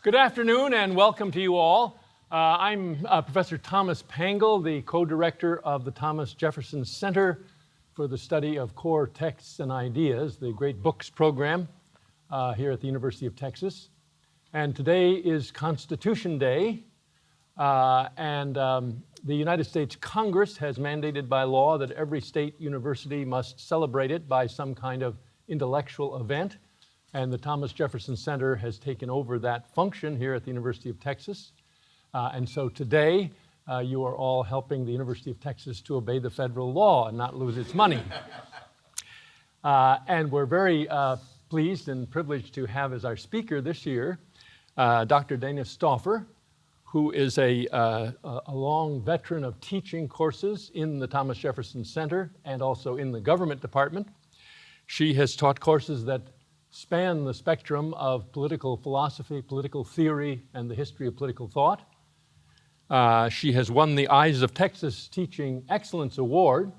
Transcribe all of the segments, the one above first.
Good afternoon and welcome to you all. I'm Professor Thomas Pangle, the co-director of the Thomas Jefferson Center for the Study of Core Texts and Ideas, the Great Books program here at the University of Texas. And today is Constitution Day, and the United States Congress has mandated by law that every state university must celebrate it by some kind of intellectual event. And the Thomas Jefferson Center has taken over that function here at the University of Texas. And so today, you are all helping the University of Texas to obey the federal law and not lose its money. And we're very pleased and privileged to have as our speaker this year, Dr. Dana Stauffer, who is a long veteran of teaching courses in the Thomas Jefferson Center and also in the government department. She has taught courses that span the spectrum of political philosophy, political theory, and the history of political thought. She has won the Eyes of Texas Teaching Excellence Award,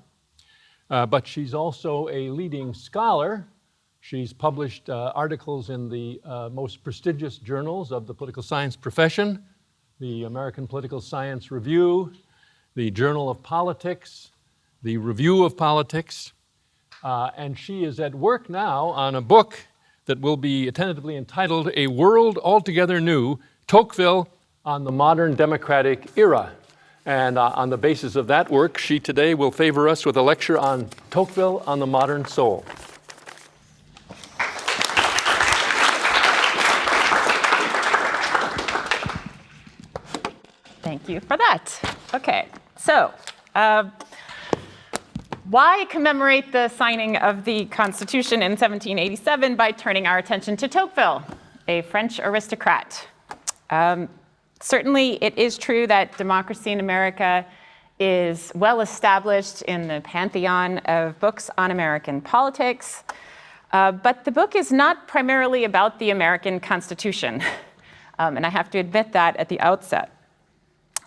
but she's also a leading scholar. She's published articles in the most prestigious journals of the political science profession, the American Political Science Review, the Journal of Politics, the Review of Politics, and she is at work now on a book that will be tentatively entitled A World Altogether New, Tocqueville on the Modern Democratic Era. And on the basis of that work, she today will favor us with a lecture on Tocqueville on the Modern Soul. Thank you for that. Okay, so why commemorate the signing of the Constitution in 1787 by turning our attention to Tocqueville, a French aristocrat? Certainly, it is true that democracy in America is well established in the pantheon of books on American politics, but the book is not primarily about the American Constitution, and I have to admit that at the outset.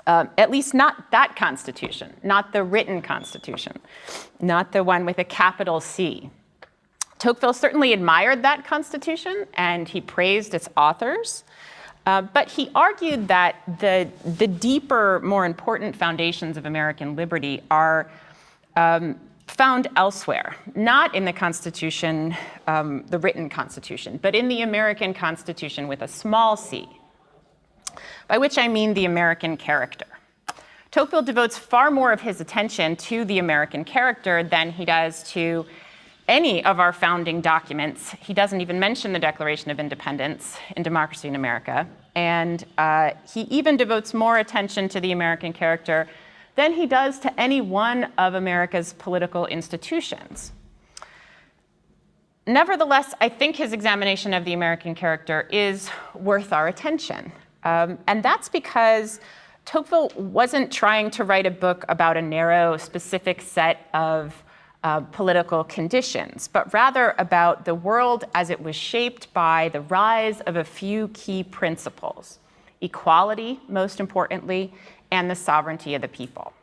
At least not that Constitution, not the written Constitution, not the one with a capital C. Tocqueville certainly admired that Constitution and he praised its authors, but he argued that the deeper, more important foundations of American liberty are found elsewhere, not in the Constitution, the written Constitution, but in the American Constitution with a small c, by which I mean the American character. Tocqueville devotes far more of his attention to the American character than he does to any of our founding documents. He doesn't even mention the Declaration of Independence in Democracy in America. And he even devotes more attention to the American character than he does to any one of America's political institutions. Nevertheless, I think his examination of the American character is worth our attention. And that's because Tocqueville wasn't trying to write a book about a narrow, specific set of political conditions, but rather about the world as it was shaped by the rise of a few key principles: equality, most importantly, and the sovereignty of the people.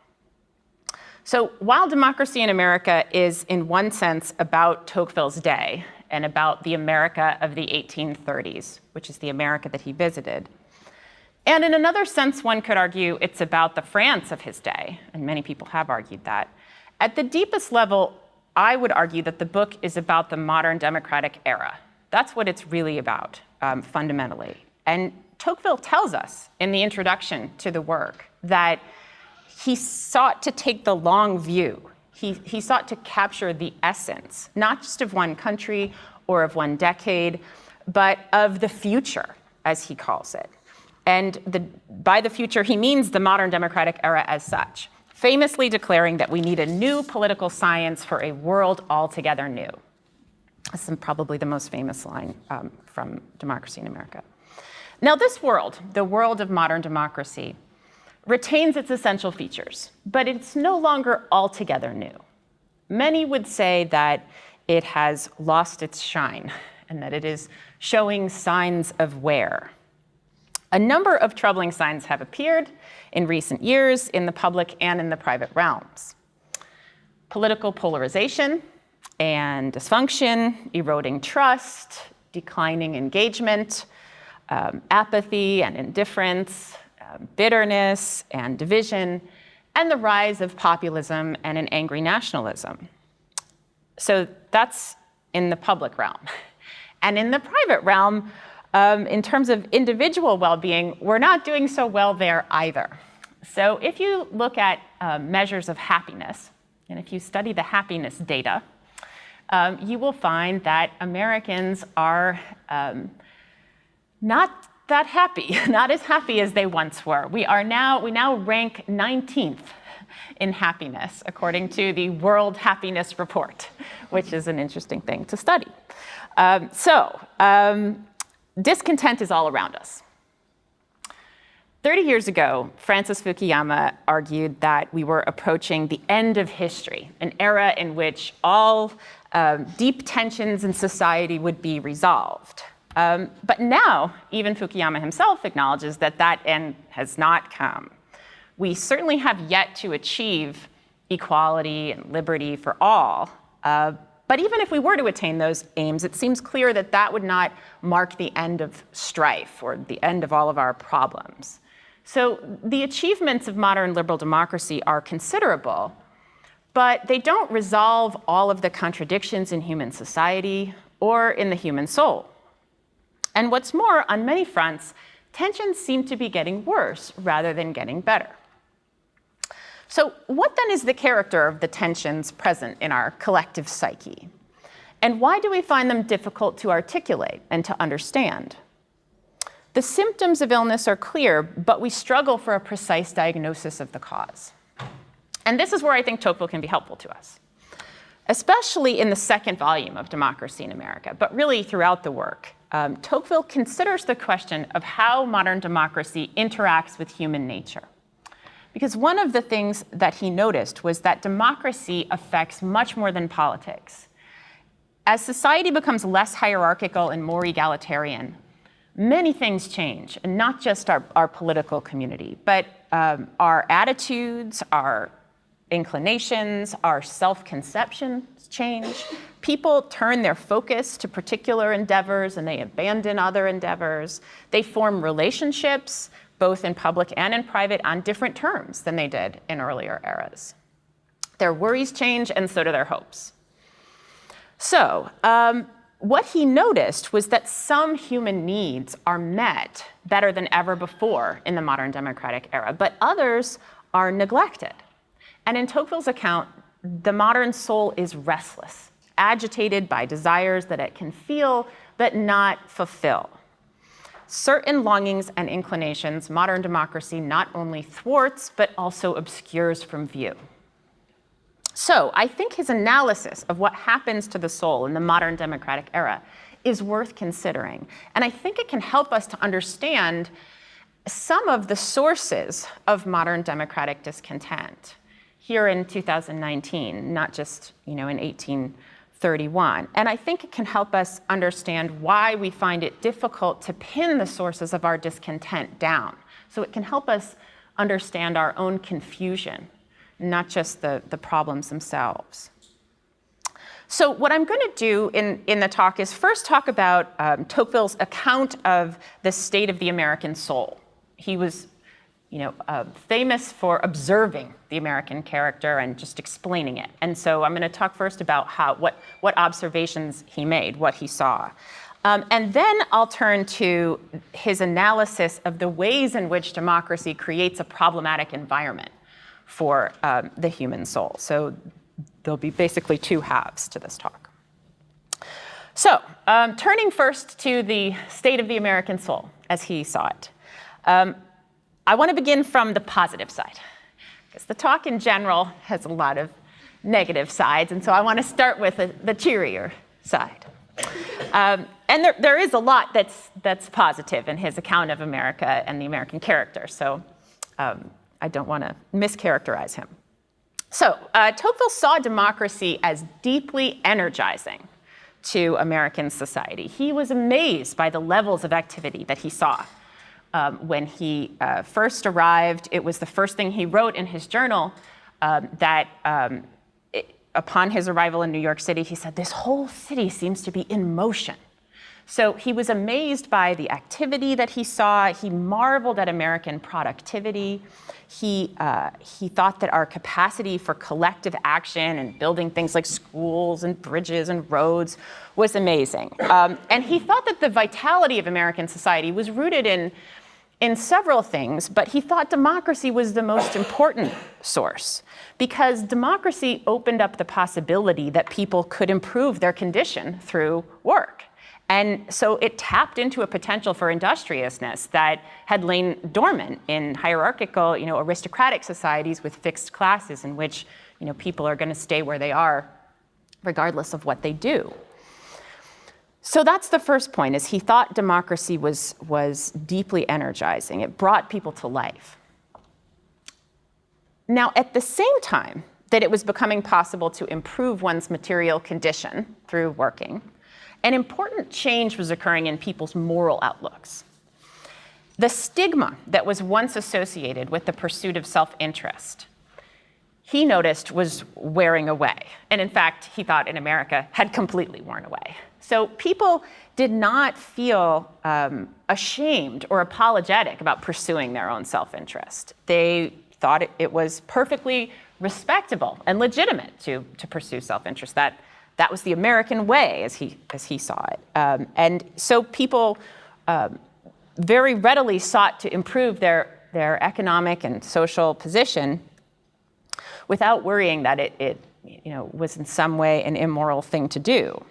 So while Democracy in America is, in one sense, about Tocqueville's day and about the America of the 1830s, which is the America that he visited, and in another sense, one could argue it's about the France of his day, and many people have argued that. At the deepest level, I would argue that the book is about the modern democratic era. That's what it's really about, fundamentally. And Tocqueville tells us in the introduction to the work that he sought to take the long view. He sought to capture the essence, not just of one country or of one decade, but of the future, as he calls it. And by the future, he means the modern democratic era as such, famously declaring that we need a new political science for a world altogether new. This is probably the most famous line from Democracy in America. Now, this world, the world of modern democracy, retains its essential features, but it's no longer altogether new. Many would say that it has lost its shine and that it is showing signs of wear. A number of troubling signs have appeared in recent years in the public and in the private realms. Political polarization and dysfunction, eroding trust, declining engagement, apathy and indifference, bitterness and division, and the rise of populism and an angry nationalism. So that's in the public realm. And in the private realm, in terms of individual well-being, we're not doing so well there either. So if you look at measures of happiness, and if you study the happiness data, you will find that Americans are not that happy, not as happy as they once were. We now rank 19th in happiness, according to the World Happiness Report, which is an interesting thing to study. Discontent is all around us. 30 years ago, Francis Fukuyama argued that we were approaching the end of history, an era in which all deep tensions in society would be resolved. But now, even Fukuyama himself acknowledges that that end has not come. We certainly have yet to achieve equality and liberty for all. But even if we were to attain those aims, it seems clear that that would not mark the end of strife or the end of all of our problems. So the achievements of modern liberal democracy are considerable, but they don't resolve all of the contradictions in human society or in the human soul. And what's more, on many fronts, tensions seem to be getting worse rather than getting better. So what then is the character of the tensions present in our collective psyche? And why do we find them difficult to articulate and to understand? The symptoms of illness are clear, but we struggle for a precise diagnosis of the cause. And this is where I think Tocqueville can be helpful to us, especially in the second volume of Democracy in America, but really throughout the work. Tocqueville considers the question of how modern democracy interacts with human nature. Because one of the things that he noticed was that democracy affects much more than politics. As society becomes less hierarchical and more egalitarian, many things change, and not just our political community, but our attitudes, our inclinations, our self-conceptions change. People turn their focus to particular endeavors and they abandon other endeavors. They form relationships, both in public and in private, on different terms than they did in earlier eras. Their worries change, and so do their hopes. So, what he noticed was that some human needs are met better than ever before in the modern democratic era, but others are neglected. And in Tocqueville's account, the modern soul is restless, agitated by desires that it can feel but not fulfill. Certain longings and inclinations modern democracy not only thwarts, but also obscures from view. So I think his analysis of what happens to the soul in the modern democratic era is worth considering. And I think it can help us to understand some of the sources of modern democratic discontent here in 2019, not just in 1831. And I think it can help us understand why we find it difficult to pin the sources of our discontent down. So it can help us understand our own confusion, not just the problems themselves. So what I'm going to do in the talk is first talk about Tocqueville's account of the state of the American soul. He was famous for observing the American character and just explaining it. And so I'm going to talk first about what observations he made, what he saw. And then I'll turn to his analysis of the ways in which democracy creates a problematic environment for the human soul. So there'll be basically two halves to this talk. So turning first to the state of the American soul as he saw it. I want to begin from the positive side, because the talk in general has a lot of negative sides, and so I want to start with the cheerier side. And there is a lot that's positive in his account of America and the American character, so I don't want to mischaracterize him. So Tocqueville saw democracy as deeply energizing to American society. He was amazed by the levels of activity that he saw. When he first arrived, it was the first thing he wrote in his journal upon his arrival in New York City, he said, "This whole city seems to be in motion." So he was amazed by the activity that he saw. He marveled at American productivity. He thought that our capacity for collective action and building things like schools and bridges and roads was amazing. And he thought that the vitality of American society was rooted in several things, but he thought democracy was the most important source, because democracy opened up the possibility that people could improve their condition through work. And so it tapped into a potential for industriousness that had lain dormant in hierarchical, aristocratic societies with fixed classes in which, people are going to stay where they are regardless of what they do. So that's the first point, is he thought democracy was deeply energizing. It brought people to life. Now, at the same time that it was becoming possible to improve one's material condition through working, an important change was occurring in people's moral outlooks. The stigma that was once associated with the pursuit of self-interest, he noticed, was wearing away. And in fact, he thought in America had completely worn away. So people did not feel ashamed or apologetic about pursuing their own self-interest. They thought it was perfectly respectable and legitimate to pursue self-interest. That was the American way, as he saw it. And so people very readily sought to improve their economic and social position without worrying that it was in some way an immoral thing to do.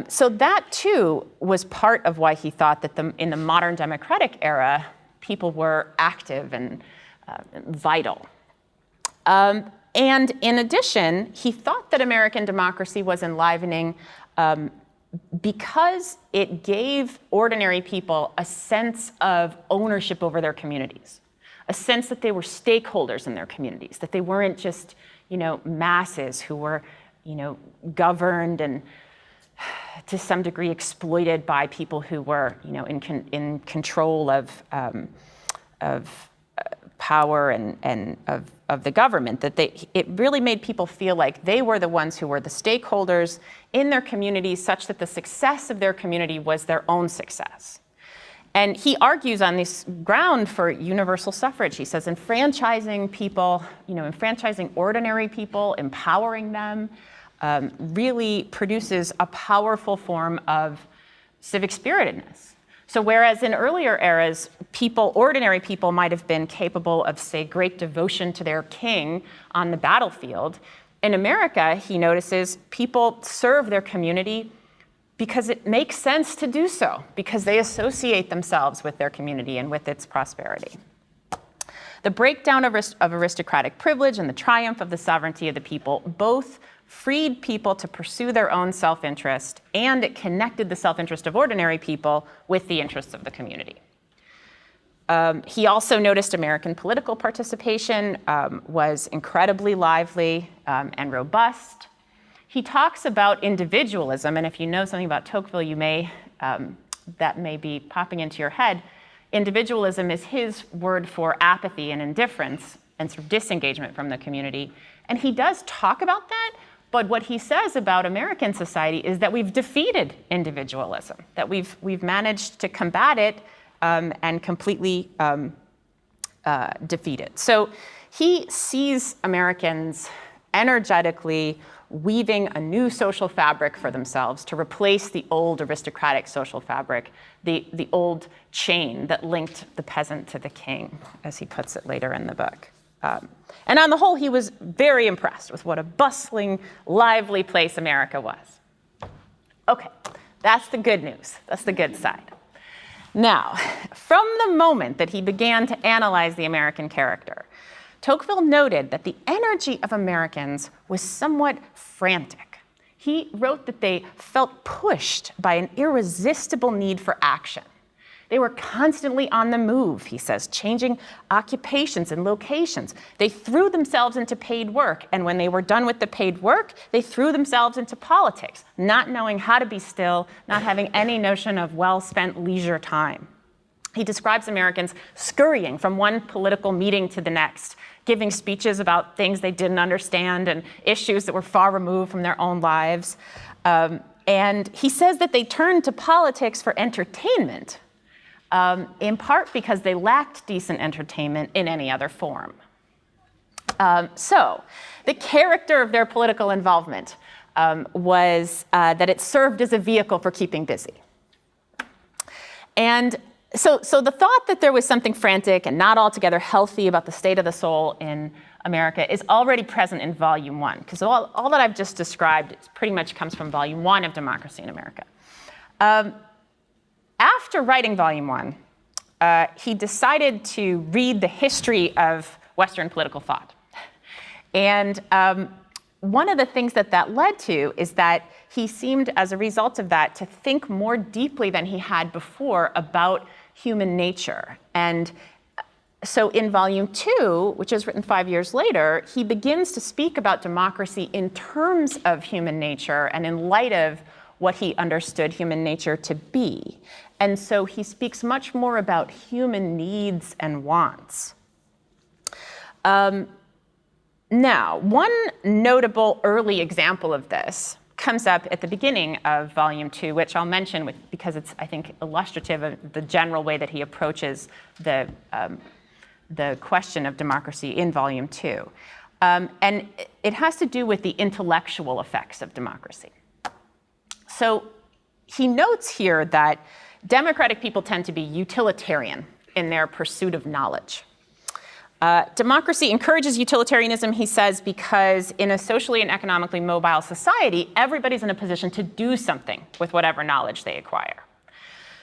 So that too was part of why he thought that in the modern democratic era, people were active and vital. And in addition, he thought that American democracy was enlivening because it gave ordinary people a sense of ownership over their communities, a sense that they were stakeholders in their communities, that they weren't just, masses who were, governed and to some degree exploited by people who were, in control of power and of the government, that it really made people feel like they were the ones who were the stakeholders in their communities, such that the success of their community was their own success. And he argues on this ground for universal suffrage. He says enfranchising people, enfranchising ordinary people, empowering them, really produces a powerful form of civic spiritedness. So whereas in earlier eras, ordinary people might have been capable of, say, great devotion to their king on the battlefield, in America, he notices people serve their community because it makes sense to do so, because they associate themselves with their community and with its prosperity. The breakdown of aristocratic privilege and the triumph of the sovereignty of the people both freed people to pursue their own self-interest, and it connected the self-interest of ordinary people with the interests of the community. He also noticed American political participation was incredibly lively and robust. He talks about individualism, and if you know something about Tocqueville, that may be popping into your head. Individualism is his word for apathy and indifference and sort of disengagement from the community. And he does talk about that, but what he says about American society is that we've defeated individualism, that we've managed to combat it and completely defeat it. So he sees Americans energetically weaving a new social fabric for themselves to replace the old aristocratic social fabric, the old chain that linked the peasant to the king, as he puts it later in the book. And on the whole, he was very impressed with what a bustling, lively place America was. Okay, that's the good news. That's the good side. Now, from the moment that he began to analyze the American character, Tocqueville noted that the energy of Americans was somewhat frantic. He wrote that they felt pushed by an irresistible need for action. They were constantly on the move, he says, changing occupations and locations. They threw themselves into paid work, and when they were done with the paid work, they threw themselves into politics, not knowing how to be still, not having any notion of well-spent leisure time. He describes Americans scurrying from one political meeting to the next, giving speeches about things they didn't understand and issues that were far removed from their own lives. And he says that they turned to politics for entertainment, in part because they lacked decent entertainment in any other form. So the character of their political involvement was that it served as a vehicle for keeping busy. And so the thought that there was something frantic and not altogether healthy about the state of the soul in America is already present in Volume 1, because all that I've just described pretty much comes from Volume 1 of Democracy in America. After writing Volume 1, he decided to read the history of Western political thought. And one of the things that led to is that he seemed, as a result of that, to think more deeply than he had before about human nature. And so in Volume 2, which is written 5 years later, he begins to speak about democracy in terms of human nature and in light of what he understood human nature to be. And so he speaks much more about human needs and wants. Now, one notable early example of this comes up at the beginning of Volume 2, which I'll mention because it's, I think, illustrative of the general way that he approaches the question of democracy in Volume 2. And it has to do with the intellectual effects of democracy. So he notes here that democratic people tend to be utilitarian in their pursuit of knowledge. Democracy encourages utilitarianism, he says, because in a socially and economically mobile society, everybody's in a position to do something with whatever knowledge they acquire.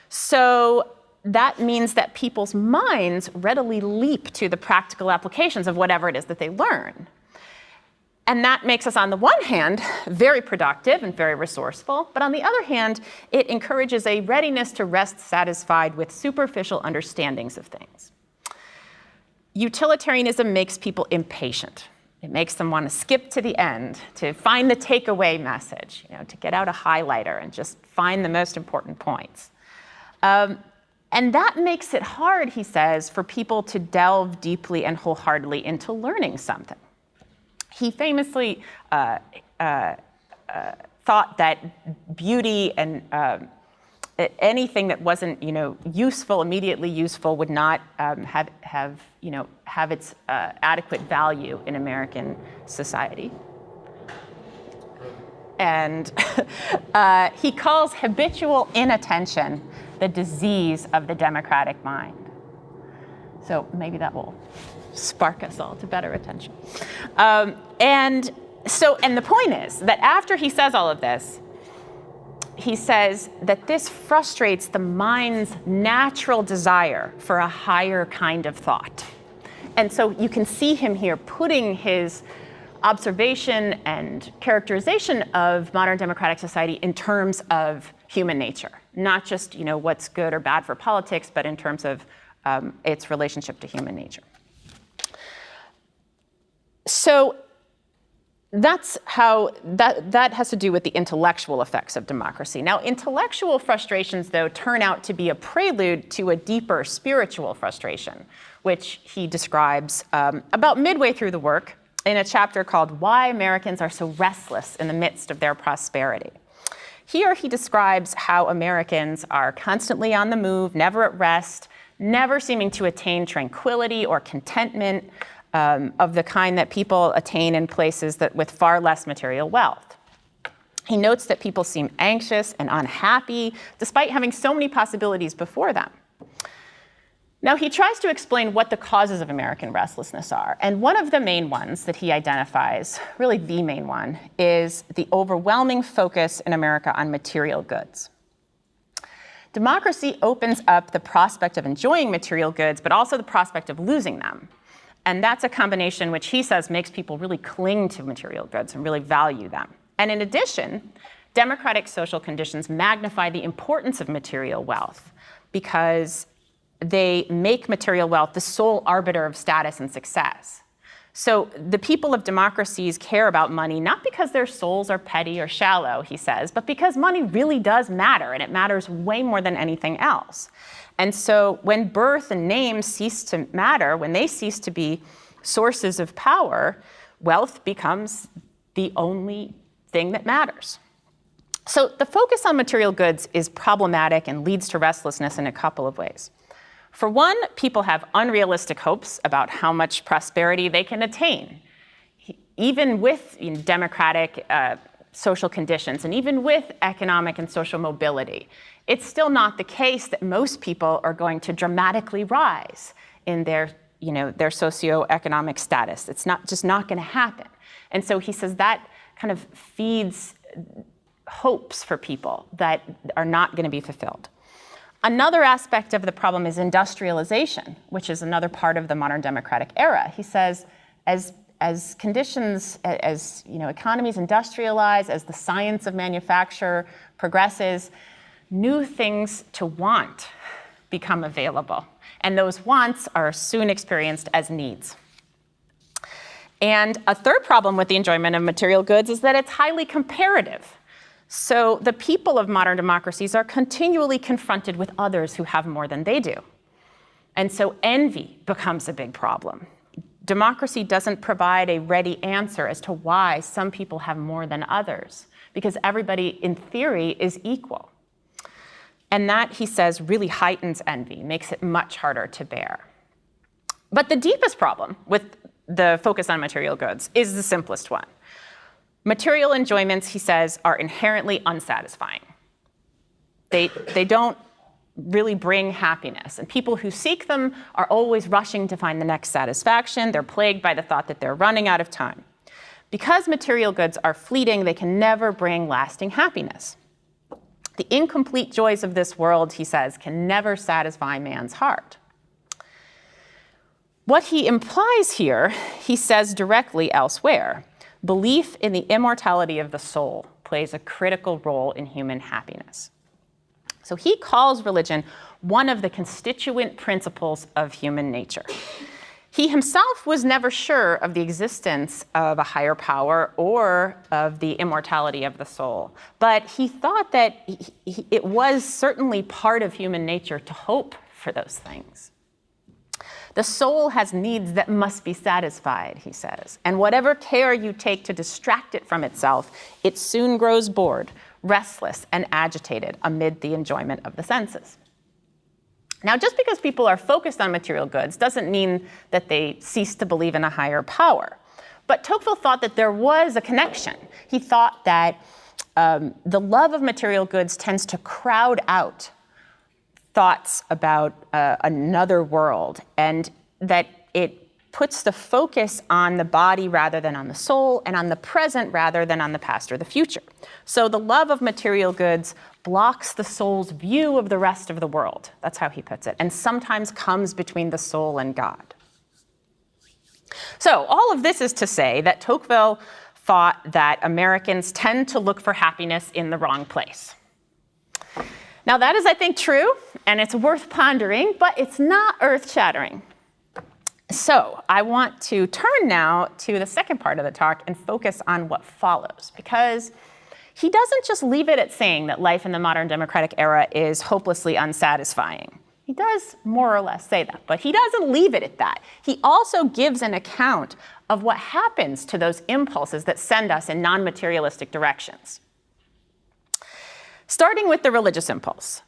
So that means that people's minds readily leap to the practical applications of whatever it is that they learn. And that makes us, on the one hand, very productive and very resourceful, but on the other hand, it encourages a readiness to rest satisfied with superficial understandings of things. Utilitarianism makes people impatient. It makes them want to skip to the end, to find the takeaway message, to get out a highlighter and just find the most important points. And that makes it hard, he says, for people to delve deeply and wholeheartedly into learning something. He famously thought that beauty and anything that wasn't, useful, immediately useful, would not have its adequate value in American society. And he calls habitual inattention the disease of the democratic mind. So maybe that will spark us all to better attention. And the point is that after he says all of this, he says that this frustrates the mind's natural desire for a higher kind of thought. And so you can see him here putting his observation and characterization of modern democratic society in terms of human nature, not just what's good or bad for politics, but in terms of its relationship to human nature. So that's how that has to do with the intellectual effects of democracy. Now, intellectual frustrations, though, turn out to be a prelude to a deeper spiritual frustration, which he describes about midway through the work in a chapter called Why Americans Are So Restless in the Midst of Their Prosperity. Here he describes how Americans are constantly on the move, never at rest, never seeming to attain tranquility or contentment, of the kind that people attain in places with far less material wealth. He notes that people seem anxious and unhappy, despite having so many possibilities before them. Now, he tries to explain what the causes of American restlessness are, and one of the main ones that he identifies, really the main one, is the overwhelming focus in America on material goods. Democracy opens up the prospect of enjoying material goods, but also the prospect of losing them. And that's a combination which he says makes people really cling to material goods and really value them. And in addition, democratic social conditions magnify the importance of material wealth because they make material wealth the sole arbiter of status and success. So the people of democracies care about money not because their souls are petty or shallow, he says, but because money really does matter, and it matters way more than anything else. And so when birth and name cease to matter, when they cease to be sources of power, wealth becomes the only thing that matters. So the focus on material goods is problematic and leads to restlessness in a couple of ways. For one, people have unrealistic hopes about how much prosperity they can attain, even with democratic social conditions and even with economic and social mobility. It's still not the case that most people are going to dramatically rise in their socioeconomic status. It's just not going to happen. And so he says that kind of feeds hopes for people that are not going to be fulfilled. Another aspect of the problem is industrialization, which is another part of the modern democratic era. He says, as conditions, as economies industrialize, as the science of manufacture progresses, new things to want become available. And those wants are soon experienced as needs. And a third problem with the enjoyment of material goods is that it's highly comparative. So the people of modern democracies are continually confronted with others who have more than they do. And so envy becomes a big problem. Democracy doesn't provide a ready answer as to why some people have more than others, because everybody, in theory, is equal. And that, he says, really heightens envy, makes it much harder to bear. But the deepest problem with the focus on material goods is the simplest one. Material enjoyments, he says, are inherently unsatisfying. They don't really bring happiness. And people who seek them are always rushing to find the next satisfaction. They're plagued by the thought that they're running out of time. Because material goods are fleeting, they can never bring lasting happiness. The incomplete joys of this world, he says, can never satisfy man's heart. What he implies here, he says directly elsewhere. Belief in the immortality of the soul plays a critical role in human happiness. So he calls religion one of the constituent principles of human nature. He himself was never sure of the existence of a higher power or of the immortality of the soul, but he thought that it was certainly part of human nature to hope for those things. The soul has needs that must be satisfied, he says, and whatever care you take to distract it from itself, it soon grows bored, restless, and agitated amid the enjoyment of the senses. Now, just because people are focused on material goods doesn't mean that they cease to believe in a higher power. But Tocqueville thought that there was a connection. He thought that the love of material goods tends to crowd out thoughts about another world, and that it puts the focus on the body rather than on the soul, and on the present rather than on the past or the future. So the love of material goods blocks the soul's view of the rest of the world. That's how he puts it, and sometimes comes between the soul and God. So all of this is to say that Tocqueville thought that Americans tend to look for happiness in the wrong place. Now that is, I think, true, and it's worth pondering, but it's not earth-shattering. So I want to turn now to the second part of the talk and focus on what follows, because he doesn't just leave it at saying that life in the modern democratic era is hopelessly unsatisfying. He does more or less say that, but he doesn't leave it at that. He also gives an account of what happens to those impulses that send us in non-materialistic directions. Starting with the religious impulse.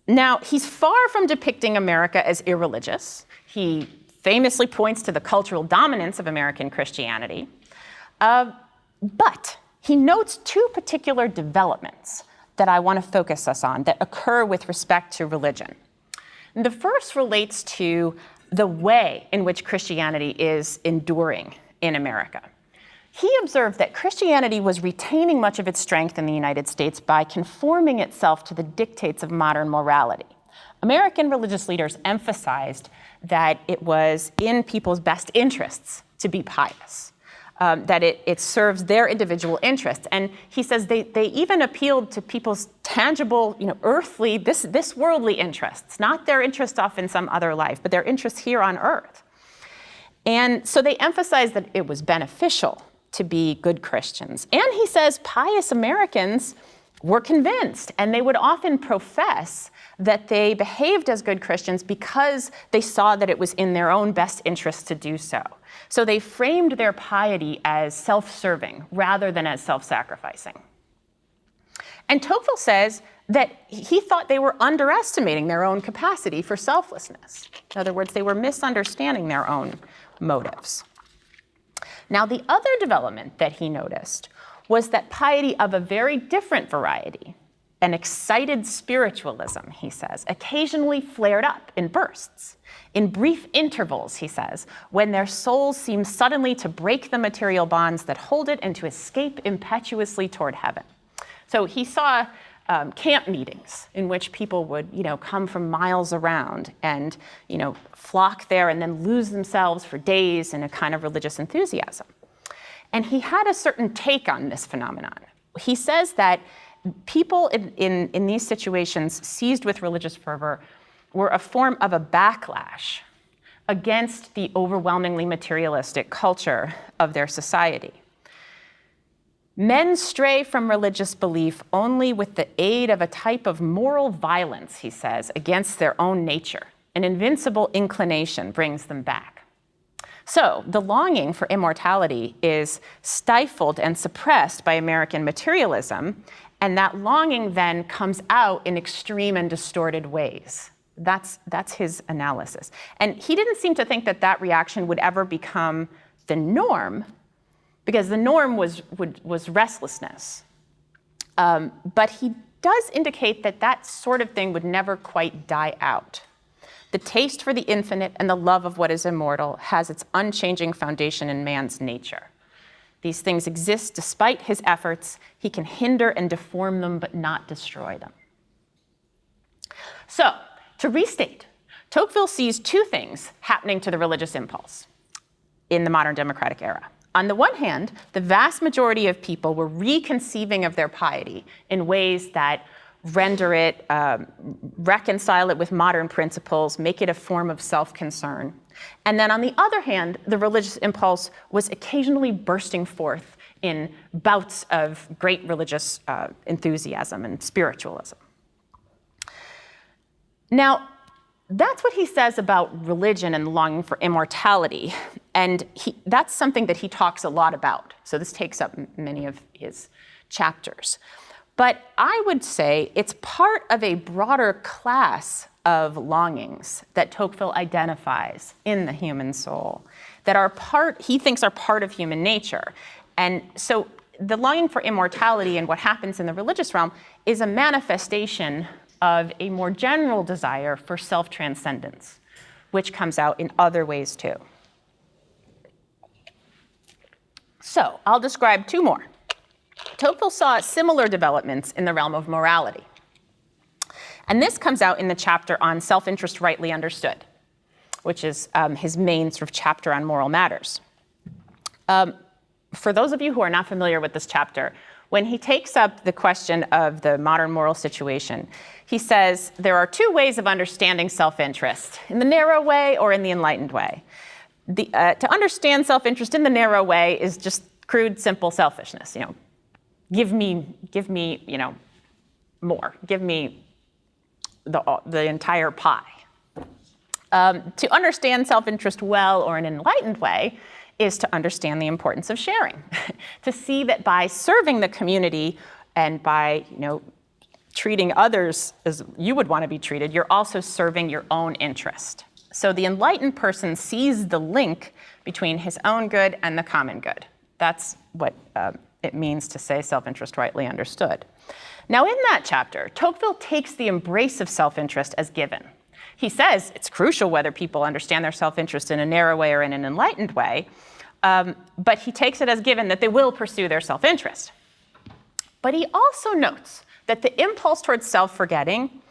Now, he's far from depicting America as irreligious. He famously points to the cultural dominance of American Christianity. But he notes two particular developments that I want to focus us on that occur with respect to religion. And the first relates to the way in which Christianity is enduring in America. He observed that Christianity was retaining much of its strength in the United States by conforming itself to the dictates of modern morality. American religious leaders emphasized that it was in people's best interests to be pious, that it serves their individual interests. And he says they even appealed to people's tangible, earthly, this worldly interests, not their interest off in some other life, but their interests here on earth. And so they emphasized that it was beneficial to be good Christians. And he says pious Americans were convinced, and they would often profess that they behaved as good Christians because they saw that it was in their own best interest to do so. So they framed their piety as self-serving rather than as self-sacrificing. And Tocqueville says that he thought they were underestimating their own capacity for selflessness. In other words, they were misunderstanding their own motives. Now, the other development that he noticed was that piety of a very different variety, an excited spiritualism, he says, occasionally flared up in bursts, in brief intervals, he says, when their souls seem suddenly to break the material bonds that hold it and to escape impetuously toward heaven. So he saw camp meetings in which people would, come from miles around and, flock there and then lose themselves for days in a kind of religious enthusiasm. And he had a certain take on this phenomenon. He says that people in these situations seized with religious fervor were a form of a backlash against the overwhelmingly materialistic culture of their society. Men stray from religious belief only with the aid of a type of moral violence, he says, against their own nature. An invincible inclination brings them back. So the longing for immortality is stifled and suppressed by American materialism, and that longing then comes out in extreme and distorted ways. That's his analysis. And he didn't seem to think that reaction would ever become the norm, because the norm was restlessness. But he does indicate that sort of thing would never quite die out. The taste for the infinite and the love of what is immortal has its unchanging foundation in man's nature. These things exist despite his efforts. He can hinder and deform them, but not destroy them. So, to restate, Tocqueville sees two things happening to the religious impulse in the modern democratic era. On the one hand, the vast majority of people were reconceiving of their piety in ways that render it, reconcile it with modern principles, make it a form of self-concern. And then on the other hand, the religious impulse was occasionally bursting forth in bouts of great religious enthusiasm and spiritualism. Now, that's what he says about religion and longing for immortality. And that's something that he talks a lot about. So this takes up many of his chapters. But I would say it's part of a broader class of longings that Tocqueville identifies in the human soul that he thinks are part of human nature. And so the longing for immortality and what happens in the religious realm is a manifestation of a more general desire for self-transcendence, which comes out in other ways too. So I'll describe two more. Tocqueville saw similar developments in the realm of morality. And this comes out in the chapter on self-interest rightly understood, which is his main sort of chapter on moral matters. For those of you who are not familiar with this chapter, when he takes up the question of the modern moral situation, he says there are two ways of understanding self-interest, in the narrow way or in the enlightened way. To understand self-interest in the narrow way is just crude, simple selfishness. Give me, more. Give me the entire pie. To understand self-interest well or in an enlightened way is to understand the importance of sharing. To see that by serving the community and by, treating others as you would want to be treated, you're also serving your own interest. So the enlightened person sees the link between his own good and the common good. That's what it means to say self-interest rightly understood. Now in that chapter, Tocqueville takes the embrace of self-interest as given. He says it's crucial whether people understand their self-interest in a narrow way or in an enlightened way, but he takes it as given that they will pursue their self-interest. But he also notes that the impulse towards self-forgetting,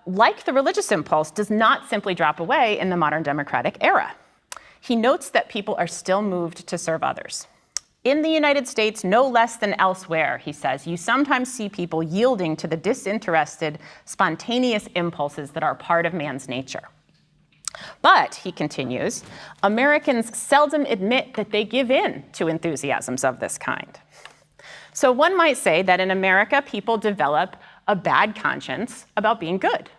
like the religious impulse, does not simply drop away in the modern democratic era. He notes that people are still moved to serve others. In the United States, no less than elsewhere, he says, you sometimes see people yielding to the disinterested, spontaneous impulses that are part of man's nature. But, he continues, Americans seldom admit that they give in to enthusiasms of this kind. So one might say that in America, people develop a bad conscience about being good.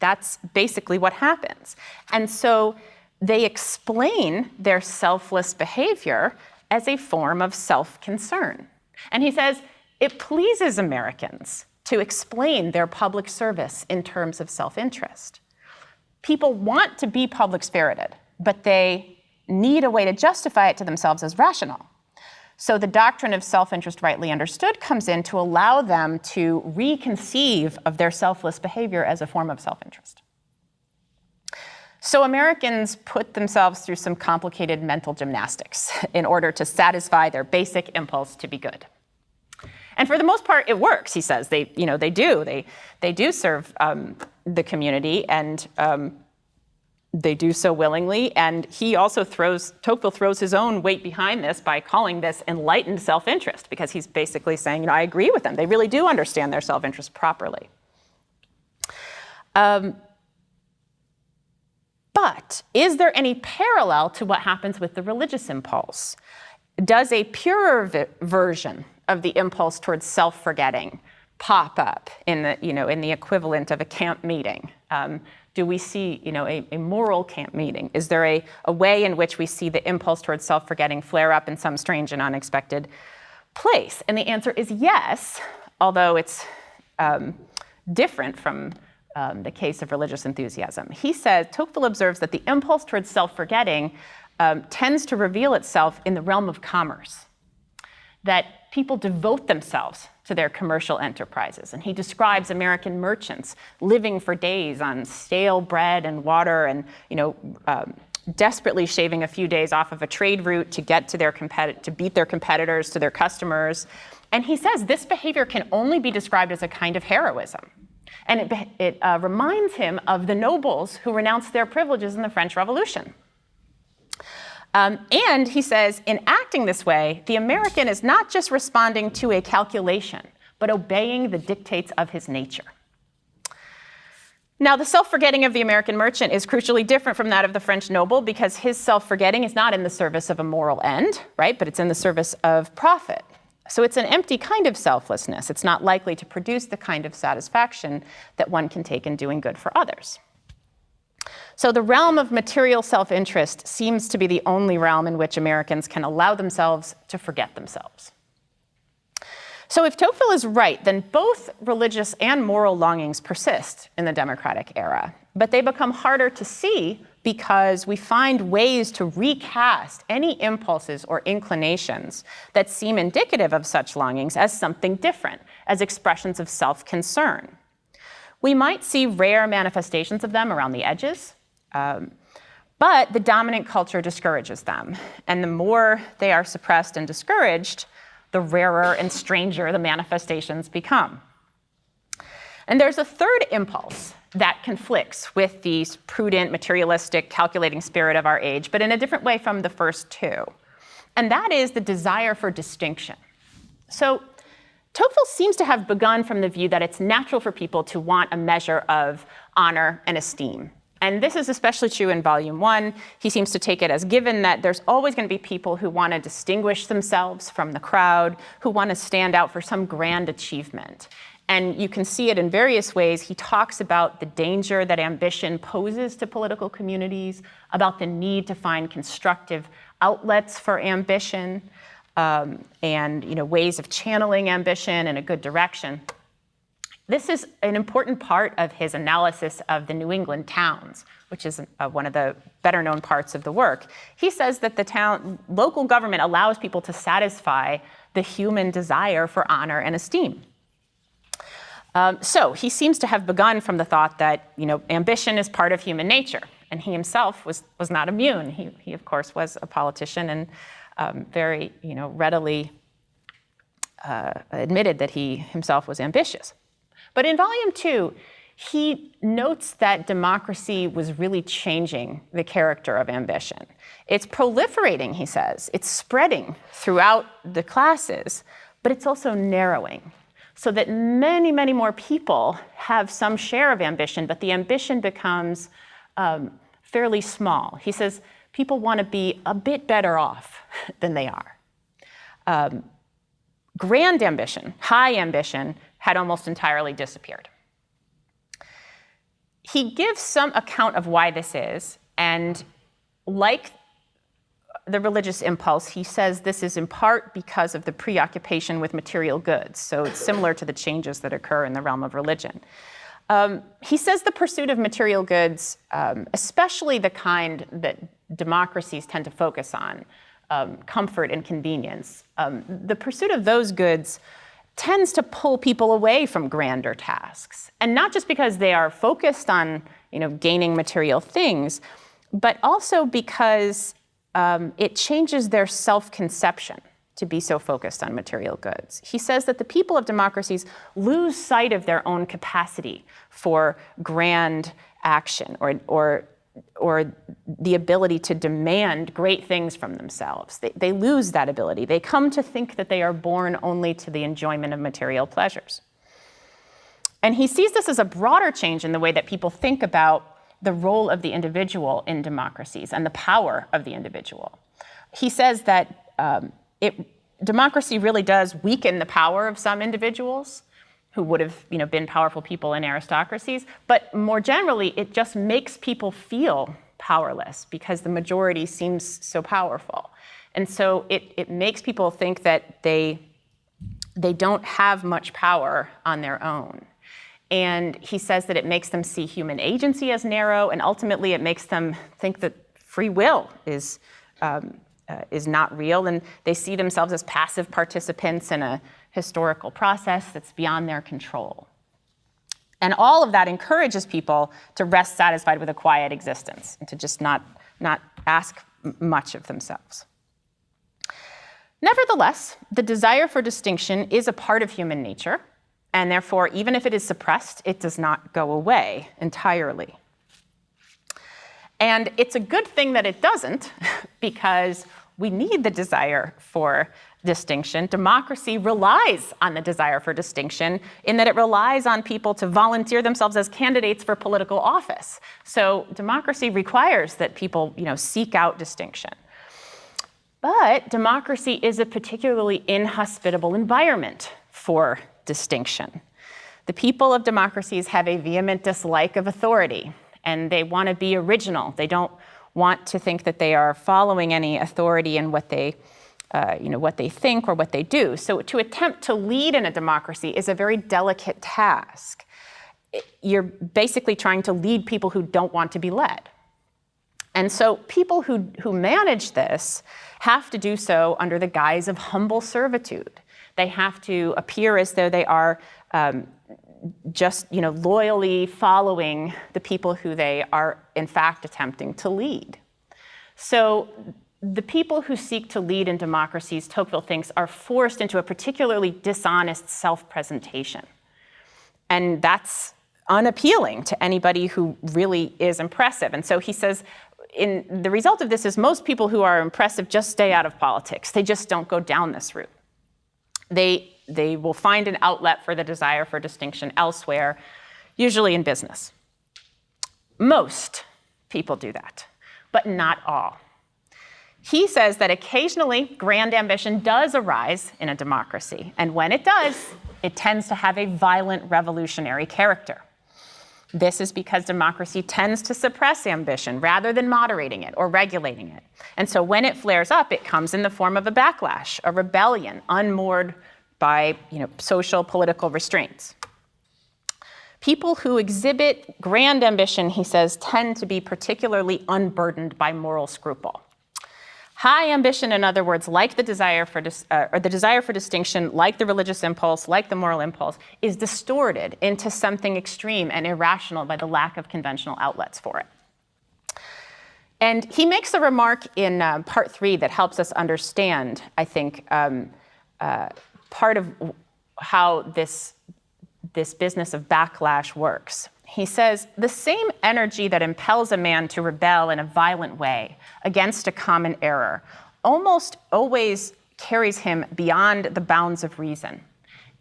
That's basically what happens. And so they explain their selfless behavior as a form of self-concern. And he says, It pleases Americans to explain their public service in terms of self-interest. People want to be public-spirited, but they need a way to justify it to themselves as rational. So the doctrine of self-interest rightly understood comes in to allow them to reconceive of their selfless behavior as a form of self-interest. So Americans put themselves through some complicated mental gymnastics in order to satisfy their basic impulse to be good. And for the most part, it works, he says. They do serve the community, and they do so willingly. And he also Tocqueville throws his own weight behind this by calling this enlightened self-interest, because he's basically saying, I agree with them. They really do understand their self-interest properly. But is there any parallel to what happens with the religious impulse? Does a purer version of the impulse towards self-forgetting pop up in the equivalent of a camp meeting? Do we see a moral camp meeting? Is there a way in which we see the impulse towards self-forgetting flare up in some strange and unexpected place? And the answer is yes, although it's different from the case of religious enthusiasm. He says, Tocqueville observes that the impulse towards self-forgetting tends to reveal itself in the realm of commerce, that people devote themselves to their commercial enterprises. And he describes American merchants living for days on stale bread and water and desperately shaving a few days off of a trade route to get to to beat their competitors, to their customers. And he says this behavior can only be described as a kind of heroism. And it reminds him of the nobles who renounced their privileges in the French Revolution. And he says, in acting this way, the American is not just responding to a calculation, but obeying the dictates of his nature. Now, the self-forgetting of the American merchant is crucially different from that of the French noble, because his self-forgetting is not in the service of a moral end, right? But it's in the service of profit. So it's an empty kind of selflessness. It's not likely to produce the kind of satisfaction that one can take in doing good for others. So the realm of material self-interest seems to be the only realm in which Americans can allow themselves to forget themselves. So if Tocqueville is right, then both religious and moral longings persist in the democratic era, but they become harder to see because we find ways to recast any impulses or inclinations that seem indicative of such longings as something different, as expressions of self-concern. We might see rare manifestations of them around the edges, but the dominant culture discourages them. And the more they are suppressed and discouraged, the rarer and stranger the manifestations become. And there's a third impulse that conflicts with the prudent, materialistic, calculating spirit of our age, but in a different way from the first two. And that is the desire for distinction. So Tocqueville seems to have begun from the view that it's natural for people to want a measure of honor and esteem. And this is especially true in Volume 1. He seems to take it as given that there's always going to be people who want to distinguish themselves from the crowd, who want to stand out for some grand achievement. And you can see it in various ways. He talks about the danger that ambition poses to political communities, about the need to find constructive outlets for ambition, and ways of channeling ambition in a good direction. This is an important part of his analysis of the New England towns, which is one of the better known parts of the work. He says that the local government allows people to satisfy the human desire for honor and esteem. So he seems to have begun from the thought that ambition is part of human nature, and he himself was not immune. He of course was a politician and very readily admitted that he himself was ambitious. But in Volume 2, he notes that democracy was really changing the character of ambition. It's proliferating, he says. It's spreading throughout the classes, but it's also narrowing, so that many, many more people have some share of ambition, but the ambition becomes fairly small. He says people want to be a bit better off than they are. Grand ambition, high ambition, had almost entirely disappeared. He gives some account of why this is, and like the religious impulse, he says this is in part because of the preoccupation with material goods. So it's similar to the changes that occur in the realm of religion. He says the pursuit of material goods, especially the kind that democracies tend to focus on, comfort and convenience, the pursuit of those goods tends to pull people away from grander tasks. And not just because they are focused on, gaining material things, but also because it changes their self-conception to be so focused on material goods. He says that the people of democracies lose sight of their own capacity for grand action or the ability to demand great things from themselves. They lose that ability. They come to think that they are born only to the enjoyment of material pleasures. And he sees this as a broader change in the way that people think about the role of the individual in democracies and the power of the individual. He says that democracy really does weaken the power of some individuals who would have been powerful people in aristocracies, but more generally, it just makes people feel powerless because the majority seems so powerful. And so it makes people think that they don't have much power on their own. And he says that it makes them see human agency as narrow, and ultimately it makes them think that free will is not real, and they see themselves as passive participants in a historical process that's beyond their control. And all of that encourages people to rest satisfied with a quiet existence and to just not ask much of themselves. Nevertheless, the desire for distinction is a part of human nature, and therefore, even if it is suppressed, it does not go away entirely. And it's a good thing that it doesn't, because we need the desire for distinction. Democracy relies on the desire for distinction in that it relies on people to volunteer themselves as candidates for political office. So democracy requires that people, seek out distinction. But democracy is a particularly inhospitable environment for distinction. The people of democracies have a vehement dislike of authority, and they want to be original. They don't want to think that they are following any authority in what they think or what they do. So to attempt to lead in a democracy is a very delicate task. You're basically trying to lead people who don't want to be led. And so people who manage this have to do so under the guise of humble servitude. They have to appear as though they are just loyally following the people who they are in fact attempting to lead. So the people who seek to lead in democracies, Tocqueville thinks, are forced into a particularly dishonest self-presentation. And that's unappealing to anybody who really is impressive. And so he says, the result of this is most people who are impressive just stay out of politics. They just don't go down this route. They will find an outlet for the desire for distinction elsewhere, usually in business. Most people do that, but not all. He says that occasionally grand ambition does arise in a democracy, and when it does, it tends to have a violent revolutionary character. This is because democracy tends to suppress ambition rather than moderating it or regulating it. And so when it flares up, it comes in the form of a backlash, a rebellion, unmoored by social, political restraints. People who exhibit grand ambition, he says, tend to be particularly unburdened by moral scruple. High ambition, in other words, like the desire for distinction, like the religious impulse, like the moral impulse, is distorted into something extreme and irrational by the lack of conventional outlets for it. And he makes a remark in part 3 that helps us understand, I think, part of how this business of backlash works. He says, the same energy that impels a man to rebel in a violent way against a common error almost always carries him beyond the bounds of reason.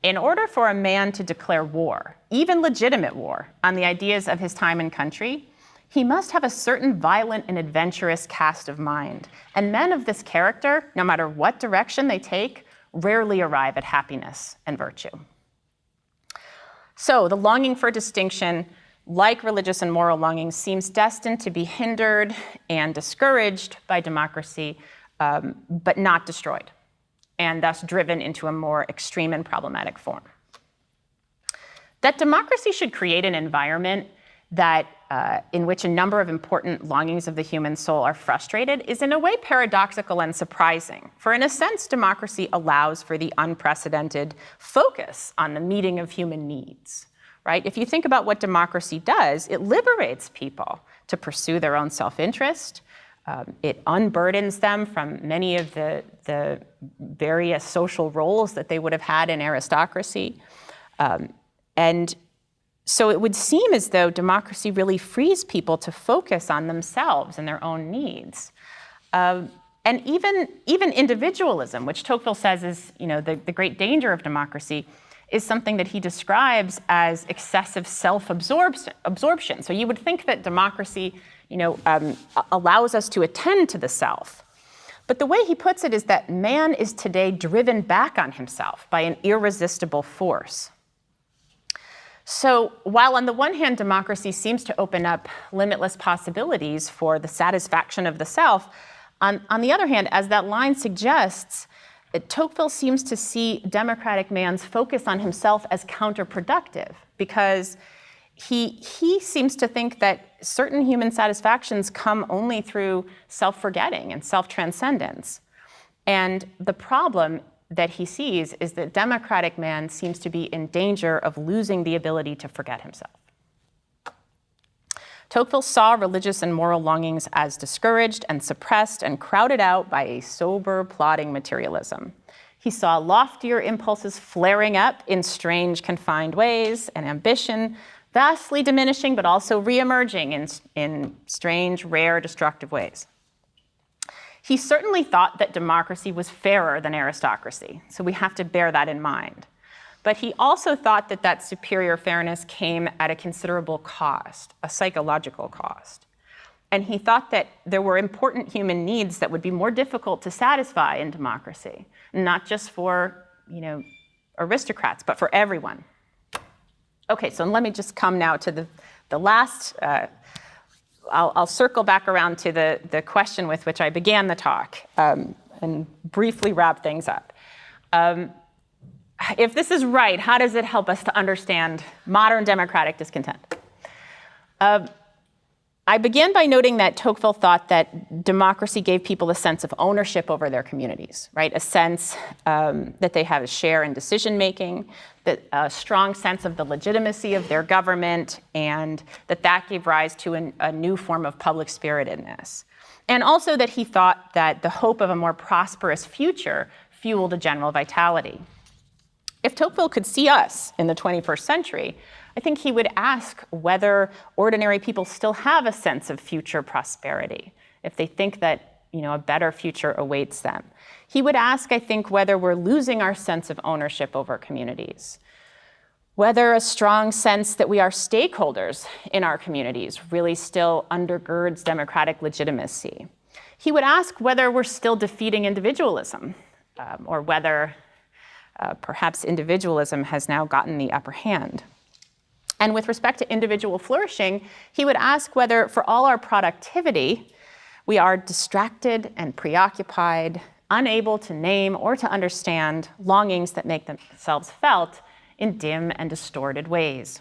In order for a man to declare war, even legitimate war, on the ideas of his time and country, he must have a certain violent and adventurous cast of mind. And men of this character, no matter what direction they take, rarely arrive at happiness and virtue. So the longing for distinction, like religious and moral longing, seems destined to be hindered and discouraged by democracy but not destroyed, and thus driven into a more extreme and problematic form. That democracy should create an environment that in which a number of important longings of the human soul are frustrated is in a way paradoxical and surprising. For in a sense, democracy allows for the unprecedented focus on the meeting of human needs, right? If you think about what democracy does, it liberates people to pursue their own self-interest. It unburdens them from many of the various social roles that they would have had in aristocracy. And so it would seem as though democracy really frees people to focus on themselves and their own needs. And even individualism, which Tocqueville says is the great danger of democracy, is something that he describes as excessive self-absorption. So you would think that democracy allows us to attend to the self. But the way he puts it is that man is today driven back on himself by an irresistible force. So while on the one hand, democracy seems to open up limitless possibilities for the satisfaction of the self, on the other hand, as that line suggests, Tocqueville seems to see democratic man's focus on himself as counterproductive, because he seems to think that certain human satisfactions come only through self-forgetting and self-transcendence. And the problem that he sees is that democratic man seems to be in danger of losing the ability to forget himself. Tocqueville saw religious and moral longings as discouraged and suppressed and crowded out by a sober, plodding materialism. He saw loftier impulses flaring up in strange, confined ways, and ambition vastly diminishing, but also reemerging in strange, rare, destructive ways. He certainly thought that democracy was fairer than aristocracy, so we have to bear that in mind. But he also thought that that superior fairness came at a considerable cost, a psychological cost. And he thought that there were important human needs that would be more difficult to satisfy in democracy, not just for, aristocrats, but for everyone. Okay, so let me just come now to the last, I'll circle back around to the question with which I began the talk and briefly wrap things up. If this is right, how does it help us to understand modern democratic discontent? I began by noting that Tocqueville thought that democracy gave people a sense of ownership over their communities, right? A sense that they have a share in decision-making, that a strong sense of the legitimacy of their government, and that gave rise to a new form of public spiritedness. And also that he thought that the hope of a more prosperous future fueled a general vitality. If Tocqueville could see us in the 21st century, I think he would ask whether ordinary people still have a sense of future prosperity, if they think that a better future awaits them. He would ask, I think, whether we're losing our sense of ownership over communities, whether a strong sense that we are stakeholders in our communities really still undergirds democratic legitimacy. He would ask whether we're still defeating individualism, or whether perhaps individualism has now gotten the upper hand. And with respect to individual flourishing, he would ask whether, for all our productivity, we are distracted and preoccupied, unable to name or to understand longings that make themselves felt in dim and distorted ways.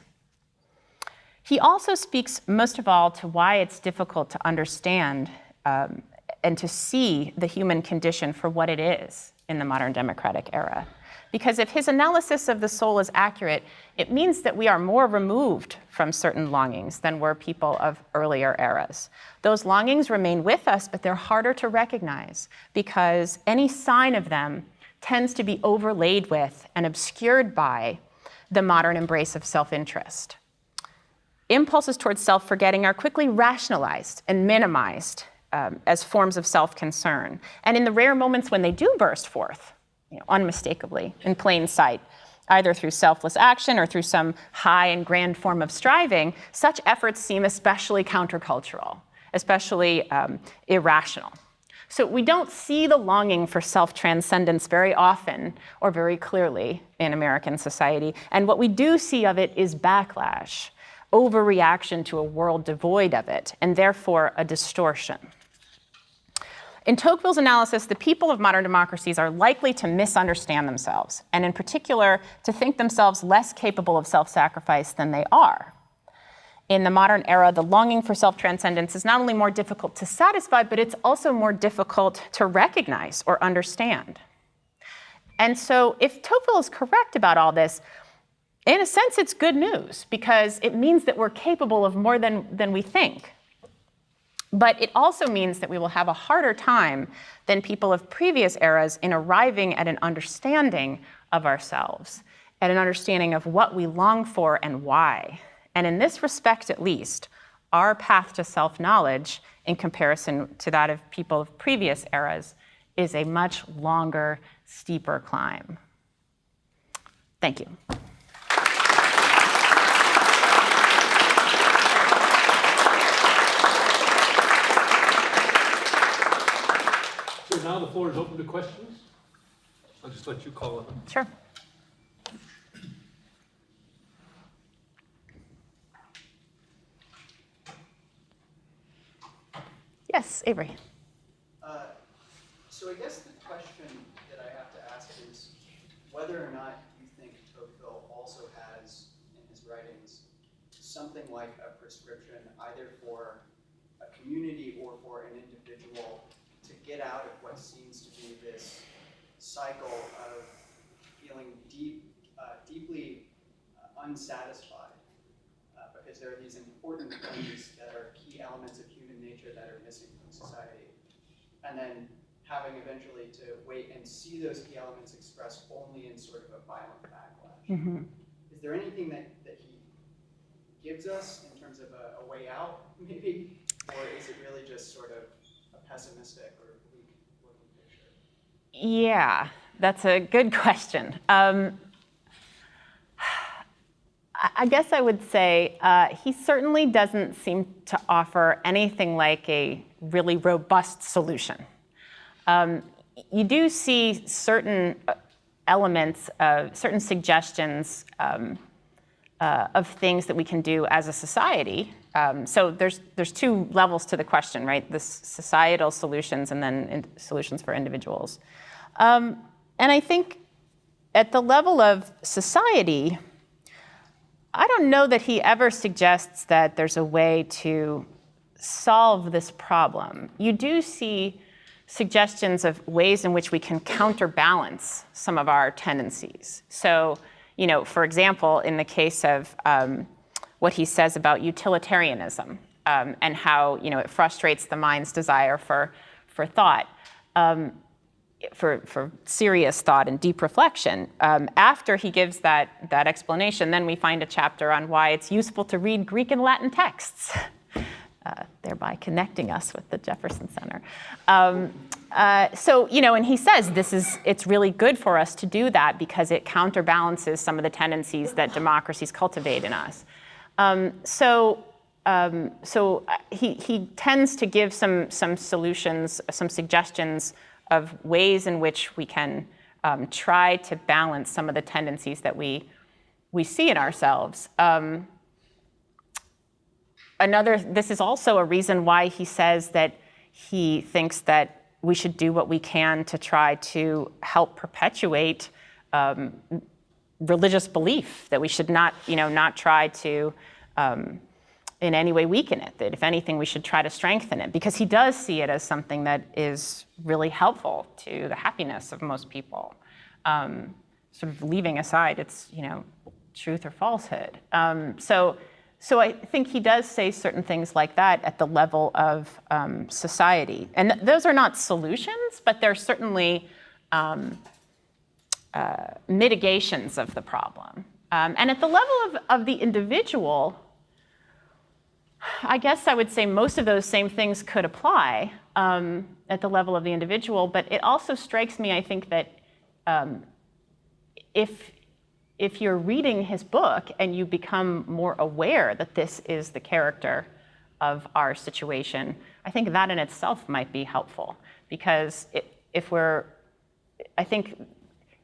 He also speaks most of all to why it's difficult to understand and to see the human condition for what it is in the modern democratic era. Because if his analysis of the soul is accurate, it means that we are more removed from certain longings than were people of earlier eras. Those longings remain with us, but they're harder to recognize because any sign of them tends to be overlaid with and obscured by the modern embrace of self-interest. Impulses towards self-forgetting are quickly rationalized and minimized as forms of self-concern. And in the rare moments when they do burst forth, unmistakably, in plain sight, either through selfless action or through some high and grand form of striving, such efforts seem especially countercultural, especially irrational. So we don't see the longing for self-transcendence very often or very clearly in American society. And what we do see of it is backlash, overreaction to a world devoid of it, and therefore a distortion. In Tocqueville's analysis, the people of modern democracies are likely to misunderstand themselves, and in particular, to think themselves less capable of self-sacrifice than they are. In the modern era, the longing for self-transcendence is not only more difficult to satisfy, but it's also more difficult to recognize or understand. And so if Tocqueville is correct about all this, in a sense, it's good news, because it means that we're capable of more than we think. But it also means that we will have a harder time than people of previous eras in arriving at an understanding of ourselves, at an understanding of what we long for and why. And in this respect, at least, our path to self-knowledge, in comparison to that of people of previous eras, is a much longer, steeper climb. Thank you. So now the floor is open to questions. I'll just let you call on them. Sure. Yes, Avery. So I guess the question that I have to ask is whether or not you think Tocqueville also has, in his writings, something like a prescription either for a community or for an individual to get out of what seems to be this cycle of feeling deeply unsatisfied, because there are these important things that are key elements of human nature that are missing from society, and then having eventually to wait and see those key elements expressed only in sort of a violent backlash. Mm-hmm. Is there anything that he gives us in terms of a way out, maybe? Or is it really just sort of a pessimistic or bleak looking picture? Yeah, that's a good question. I guess I would say he certainly doesn't seem to offer anything like a really robust solution. You do see certain elements, certain suggestions of things that we can do as a society. So there's two levels to the question, right? The societal solutions and then solutions for individuals. And I think at the level of society, I don't know that he ever suggests that there's a way to solve this problem. You do see suggestions of ways in which we can counterbalance some of our tendencies. So, for example, in the case of what he says about utilitarianism and how, it frustrates the mind's desire for thought, for serious thought and deep reflection. After he gives that explanation, then we find a chapter on why it's useful to read Greek and Latin texts, thereby connecting us with the Jefferson Center. So, and he says it's really good for us to do that because it counterbalances some of the tendencies that democracies cultivate in us. So he tends to give some solutions, some suggestions of ways in which we can try to balance some of the tendencies that we see in ourselves. This is also a reason why he says that he thinks that we should do what we can to try to help perpetuate religious belief, that we should not try to in any way weaken it, that if anything, we should try to strengthen it, because he does see it as something that is really helpful to the happiness of most people, sort of leaving aside its, truth or falsehood. So I think he does say certain things like that at the level of society. And those are not solutions, but they're certainly mitigations of the problem. And at the level of the individual, I guess I would say most of those same things could apply at the level of the individual, but it also strikes me, I think, that if you're reading his book and you become more aware that this is the character of our situation, I think that in itself might be helpful, because I think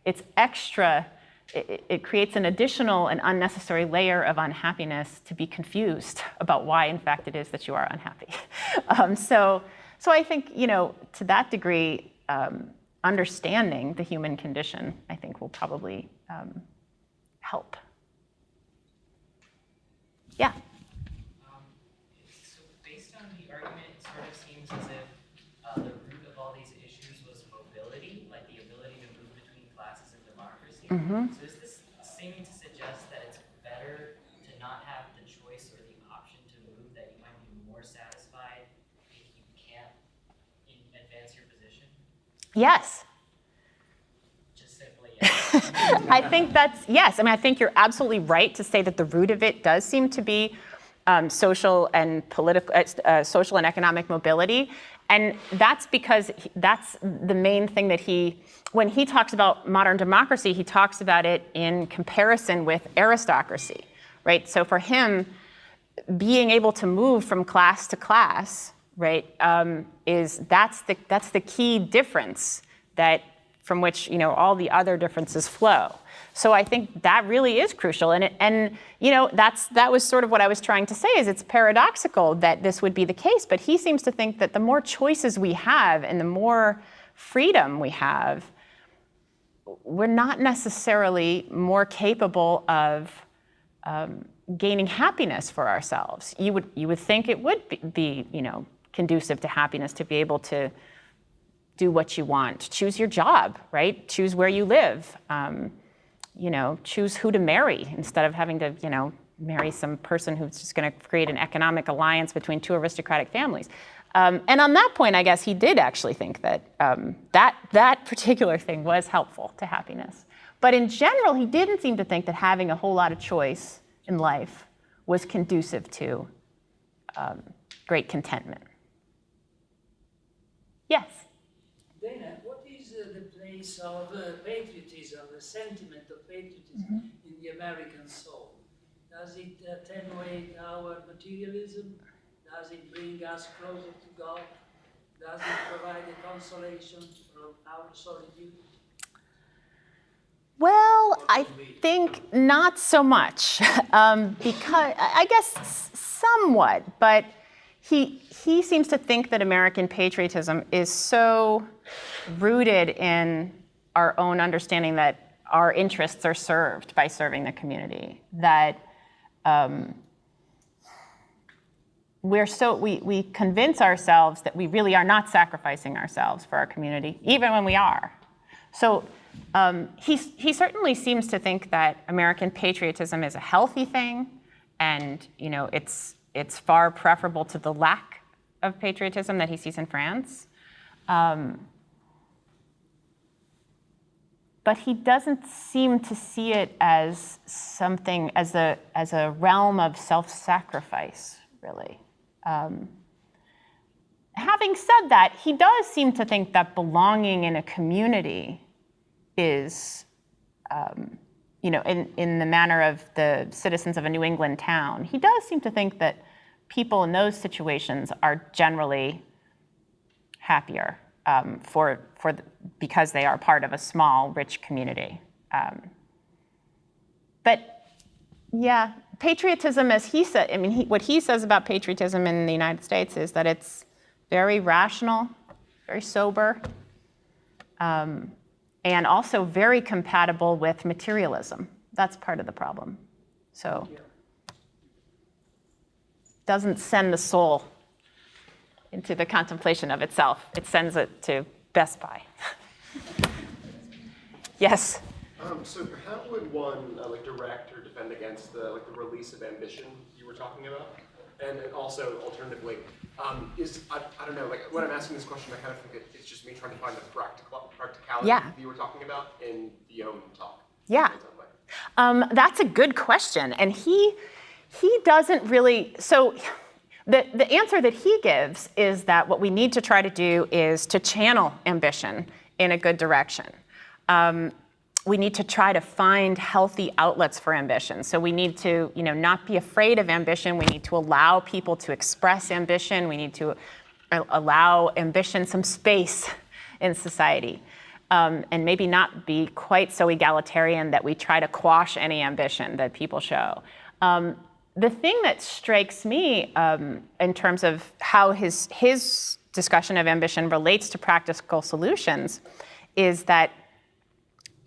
it's extra. It creates an additional and unnecessary layer of unhappiness to be confused about why, in fact, it is that you are unhappy. So I think, to that degree, understanding the human condition, I think, will probably help. Yeah. So based on the argument, it sort of seems as if the root of all these issues was mobility, like the ability to move between classes and democracy. Mm-hmm. So is this seeming to suggest that it's better to not have the choice or the option to move, that you might be more satisfied if you can't advance your position? Yes. Just simply, yes. I think yes. I think you're absolutely right to say that the root of it does seem to be social and social and economic mobility. And that's because that's the main thing that when he talks about modern democracy, he talks about it in comparison with aristocracy, right? So for him, being able to move from class to class, right, that's the key difference from which all the other differences flow. So I think that really is crucial, and that was sort of what I was trying to say. Is it's paradoxical that this would be the case, but he seems to think that the more choices we have and the more freedom we have, we're not necessarily more capable of gaining happiness for ourselves. You would think it would be conducive to happiness to be able to do what you want, choose your job, right? Choose where you live. Choose who to marry instead of having to, marry some person who's just going to create an economic alliance between two aristocratic families. And on that point, I guess he did actually think that that particular thing was helpful to happiness. But in general, he didn't seem to think that having a whole lot of choice in life was conducive to great contentment. Yes? Dana, what is the place of patriotism, the sentiment of patriotism in the American soul? Does it attenuate our materialism? Does it bring us closer to God? Does it provide a consolation from our solitude? Well, I think not so much, because I guess somewhat, but he seems to think that American patriotism is so rooted in our own understanding that our interests are served by serving the community, that we convince ourselves that we really are not sacrificing ourselves for our community, even when we are. So he certainly seems to think that American patriotism is a healthy thing, and it's far preferable to the lack of patriotism that he sees in France. But he doesn't seem to see it as something, as a realm of self-sacrifice, really. Having said that, he does seem to think that belonging in a community is, in the manner of the citizens of a New England town, he does seem to think that people in those situations are generally happier because they are part of a small, rich community. But yeah, patriotism, as he said, what he says about patriotism in the United States is that it's very rational, very sober, and also very compatible with materialism. That's part of the problem. So, doesn't send the soul into the contemplation of itself. It sends it to Best Buy. Yes? So how would one direct or defend against the release of ambition you were talking about? And also, alternatively, I don't know, when I'm asking this question, I kind of think it's just me trying to find the practicality that you were talking about in the own talk. Yeah. That's a good question. And he doesn't really, so the answer that he gives is that what we need to try to do is to channel ambition in a good direction. We need to try to find healthy outlets for ambition. So we need to, not be afraid of ambition. We need to allow people to express ambition. We need to allow ambition some space in society. And maybe not be quite so egalitarian that we try to quash any ambition that people show. The thing that strikes me in terms of how his discussion of ambition relates to practical solutions is that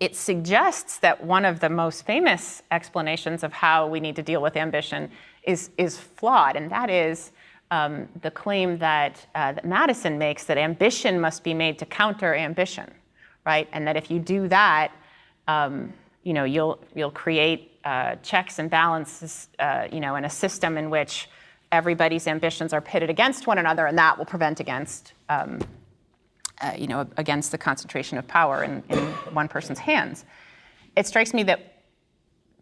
it suggests that one of the most famous explanations of how we need to deal with ambition is flawed, and that is the claim that Madison makes, that ambition must be made to counter ambition, right? And that if you do that, you'll create checks and balances, in a system in which everybody's ambitions are pitted against one another, and that will prevent against the concentration of power in one person's hands. It strikes me that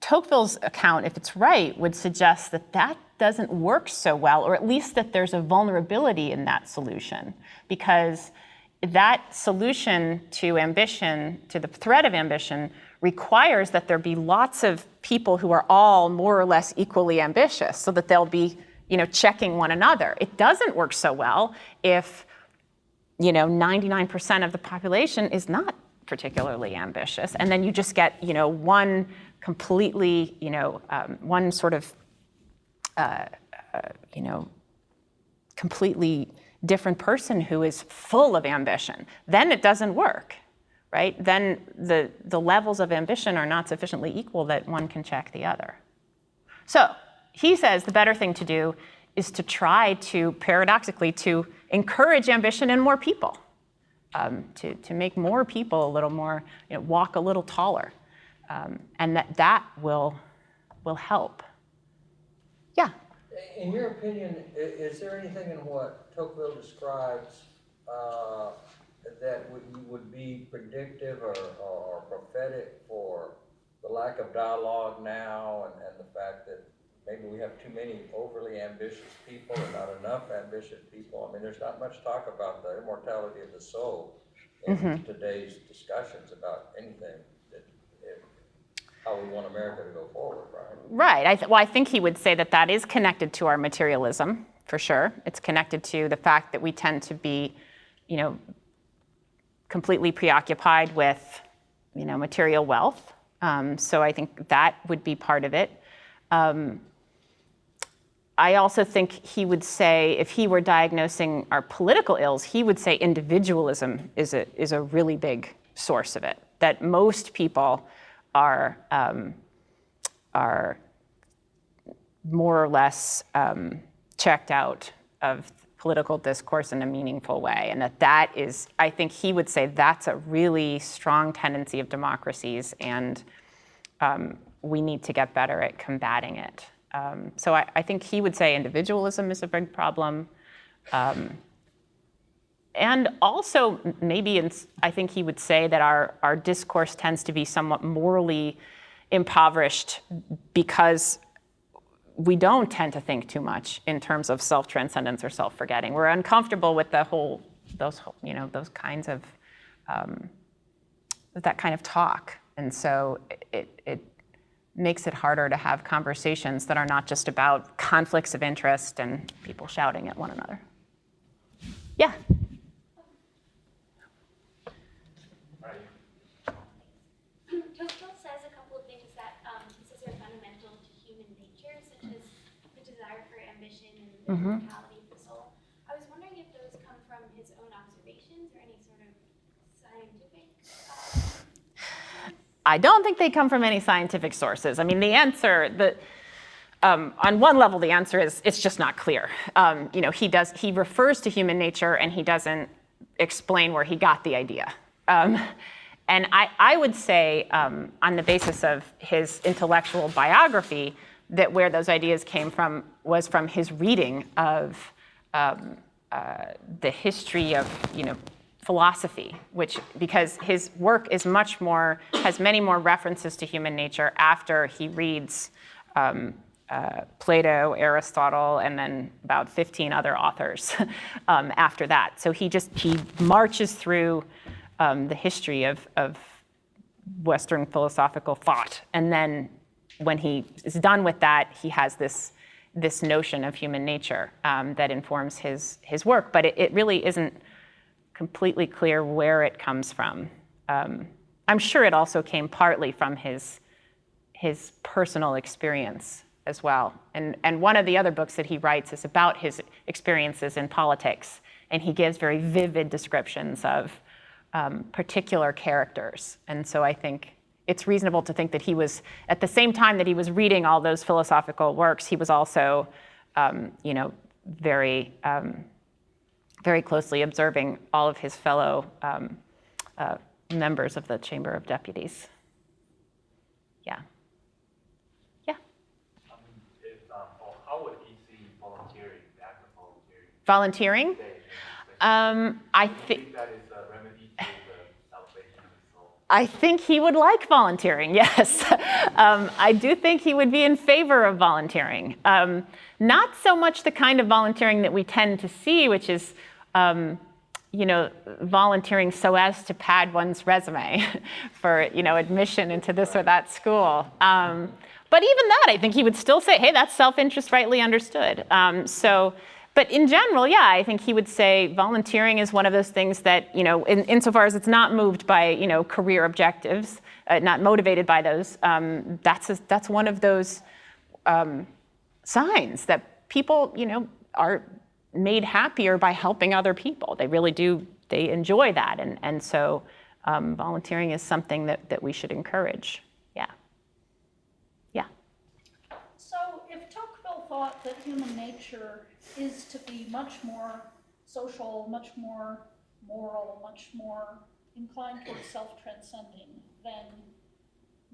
Tocqueville's account, if it's right, would suggest that that doesn't work so well, or at least that there's a vulnerability in that solution, because that solution to ambition, to the threat of ambition, requires that there be lots of people who are all more or less equally ambitious, so that they'll be, checking one another. It doesn't work so well if 99% of the population is not particularly ambitious, and then you just get one completely one sort of completely different person who is full of ambition. Then it doesn't work, right? Then the levels of ambition are not sufficiently equal that one can check the other. So he says the better thing to do is to try to, paradoxically, to encourage ambition in more people, to make more people a little more, walk a little taller, and that will help. Yeah. In your opinion, is there anything in what Tocqueville describes that would be predictive or prophetic for the lack of dialogue now, and the fact that maybe we have too many overly ambitious people and not enough ambitious people? I mean, there's not much talk about the immortality of the soul in today's discussions about anything, how we want America to go forward, right? Right. I think he would say that is connected to our materialism, for sure. It's connected to the fact that we tend to be, completely preoccupied with, material wealth. So I think that would be part of it. I also think he would say, if he were diagnosing our political ills, he would say individualism is a really big source of it. That most people are more or less checked out of political discourse in a meaningful way, and that is, I think he would say, that's a really strong tendency of democracies, and we need to get better at combating it. So I think he would say individualism is a big problem. And also, I think he would say that our discourse tends to be somewhat morally impoverished because we don't tend to think too much in terms of self-transcendence or self-forgetting. We're uncomfortable with those kinds of, that kind of talk. And so it makes it harder to have conversations that are not just about conflicts of interest and people shouting at one another. Yeah. Tocqueville says a couple of things that he says are fundamental to human nature, such as the desire for ambition and the mortality of the soul. I was wondering if those come from his own observations or any sort of scientific I don't think they come from any scientific sources. I mean, the answer, on one level, the answer is it's just not clear. He refers to human nature and he doesn't explain where he got the idea. And I would say, on the basis of his intellectual biography, that where those ideas came from was from his reading of the history of, philosophy, because his work is has many more references to human nature after he reads Plato, Aristotle, and then about 15 other authors after that. So he marches through the history of Western philosophical thought. And then when he is done with that, he has this notion of human nature that informs his work. But it really isn't completely clear where it comes from. I'm sure it also came partly from his personal experience as well. And one of the other books that he writes is about his experiences in politics and he gives very vivid descriptions of particular characters. And so I think it's reasonable to think that he was, at the same time that he was reading all those philosophical works, he was also, very, very closely observing all of his fellow members of the Chamber of Deputies. Yeah. Yeah. How would he see volunteering, the act of volunteering? Volunteering? I think that is a remedy to the salvation of the soul. I think he would like volunteering, yes. I do think he would be in favor of volunteering. Not so much the kind of volunteering that we tend to see, which is, volunteering so as to pad one's resume for, admission into this or that school. But even that, I think he would still say, hey, that's self-interest rightly understood. But in general, yeah, I think he would say volunteering is one of those things that, insofar as it's not moved by, career objectives, not motivated by those, that's one of those signs that people, are made happier by helping other people. They really do, they enjoy that. And so volunteering is something that we should encourage. Yeah. Yeah. So if Tocqueville thought that human nature is to be much more social, much more moral, much more inclined towards self-transcending than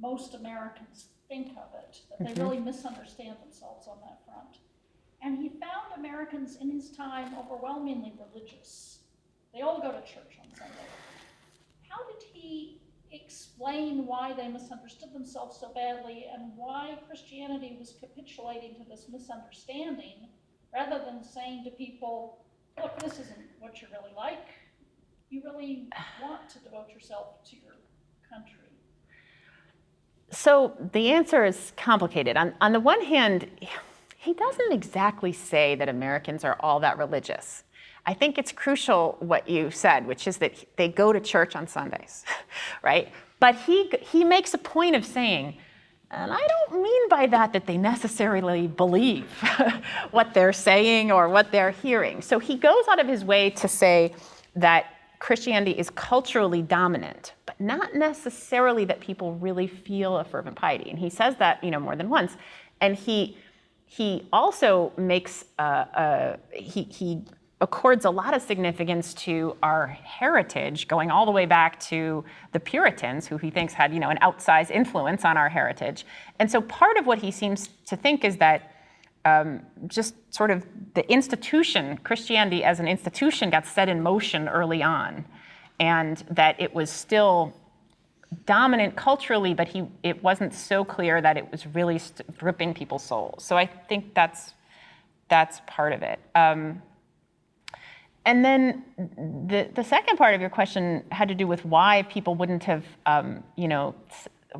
most Americans think of it, that they really misunderstand themselves on that front. And he found Americans in his time overwhelmingly religious. They all go to church on Sunday. How did he explain why they misunderstood themselves so badly and why Christianity was capitulating to this misunderstanding rather than saying to people, look, this isn't what you're really like. You really want to devote yourself to your country. So the answer is complicated. On the one hand, he doesn't exactly say that Americans are all that religious. I think it's crucial what you said, which is that they go to church on Sundays, right? But he makes a point of saying, and I don't mean by that they necessarily believe what they're saying or what they're hearing. So he goes out of his way to say that Christianity is culturally dominant, but not necessarily that people really feel a fervent piety. And he says that, more than once. And he also makes, he accords a lot of significance to our heritage, going all the way back to the Puritans, who he thinks had, an outsized influence on our heritage. And so part of what he seems to think is that just sort of the institution, Christianity as an institution, got set in motion early on, and that it was still dominant culturally, but it wasn't so clear that it was really gripping people's souls. So I think that's part of it. And then the second part of your question had to do with why people wouldn't have,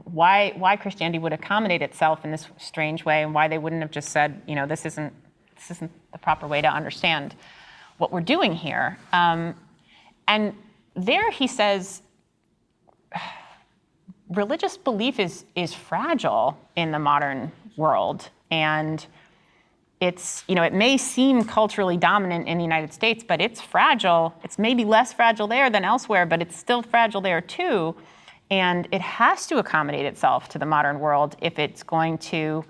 why Christianity would accommodate itself in this strange way, and why they wouldn't have just said, this isn't the proper way to understand what we're doing here. And there he says, religious belief is fragile in the modern world, and it's, it may seem culturally dominant in the United States, but it's fragile. It's maybe less fragile there than elsewhere, but it's still fragile there too. And it has to accommodate itself to the modern world if it's going to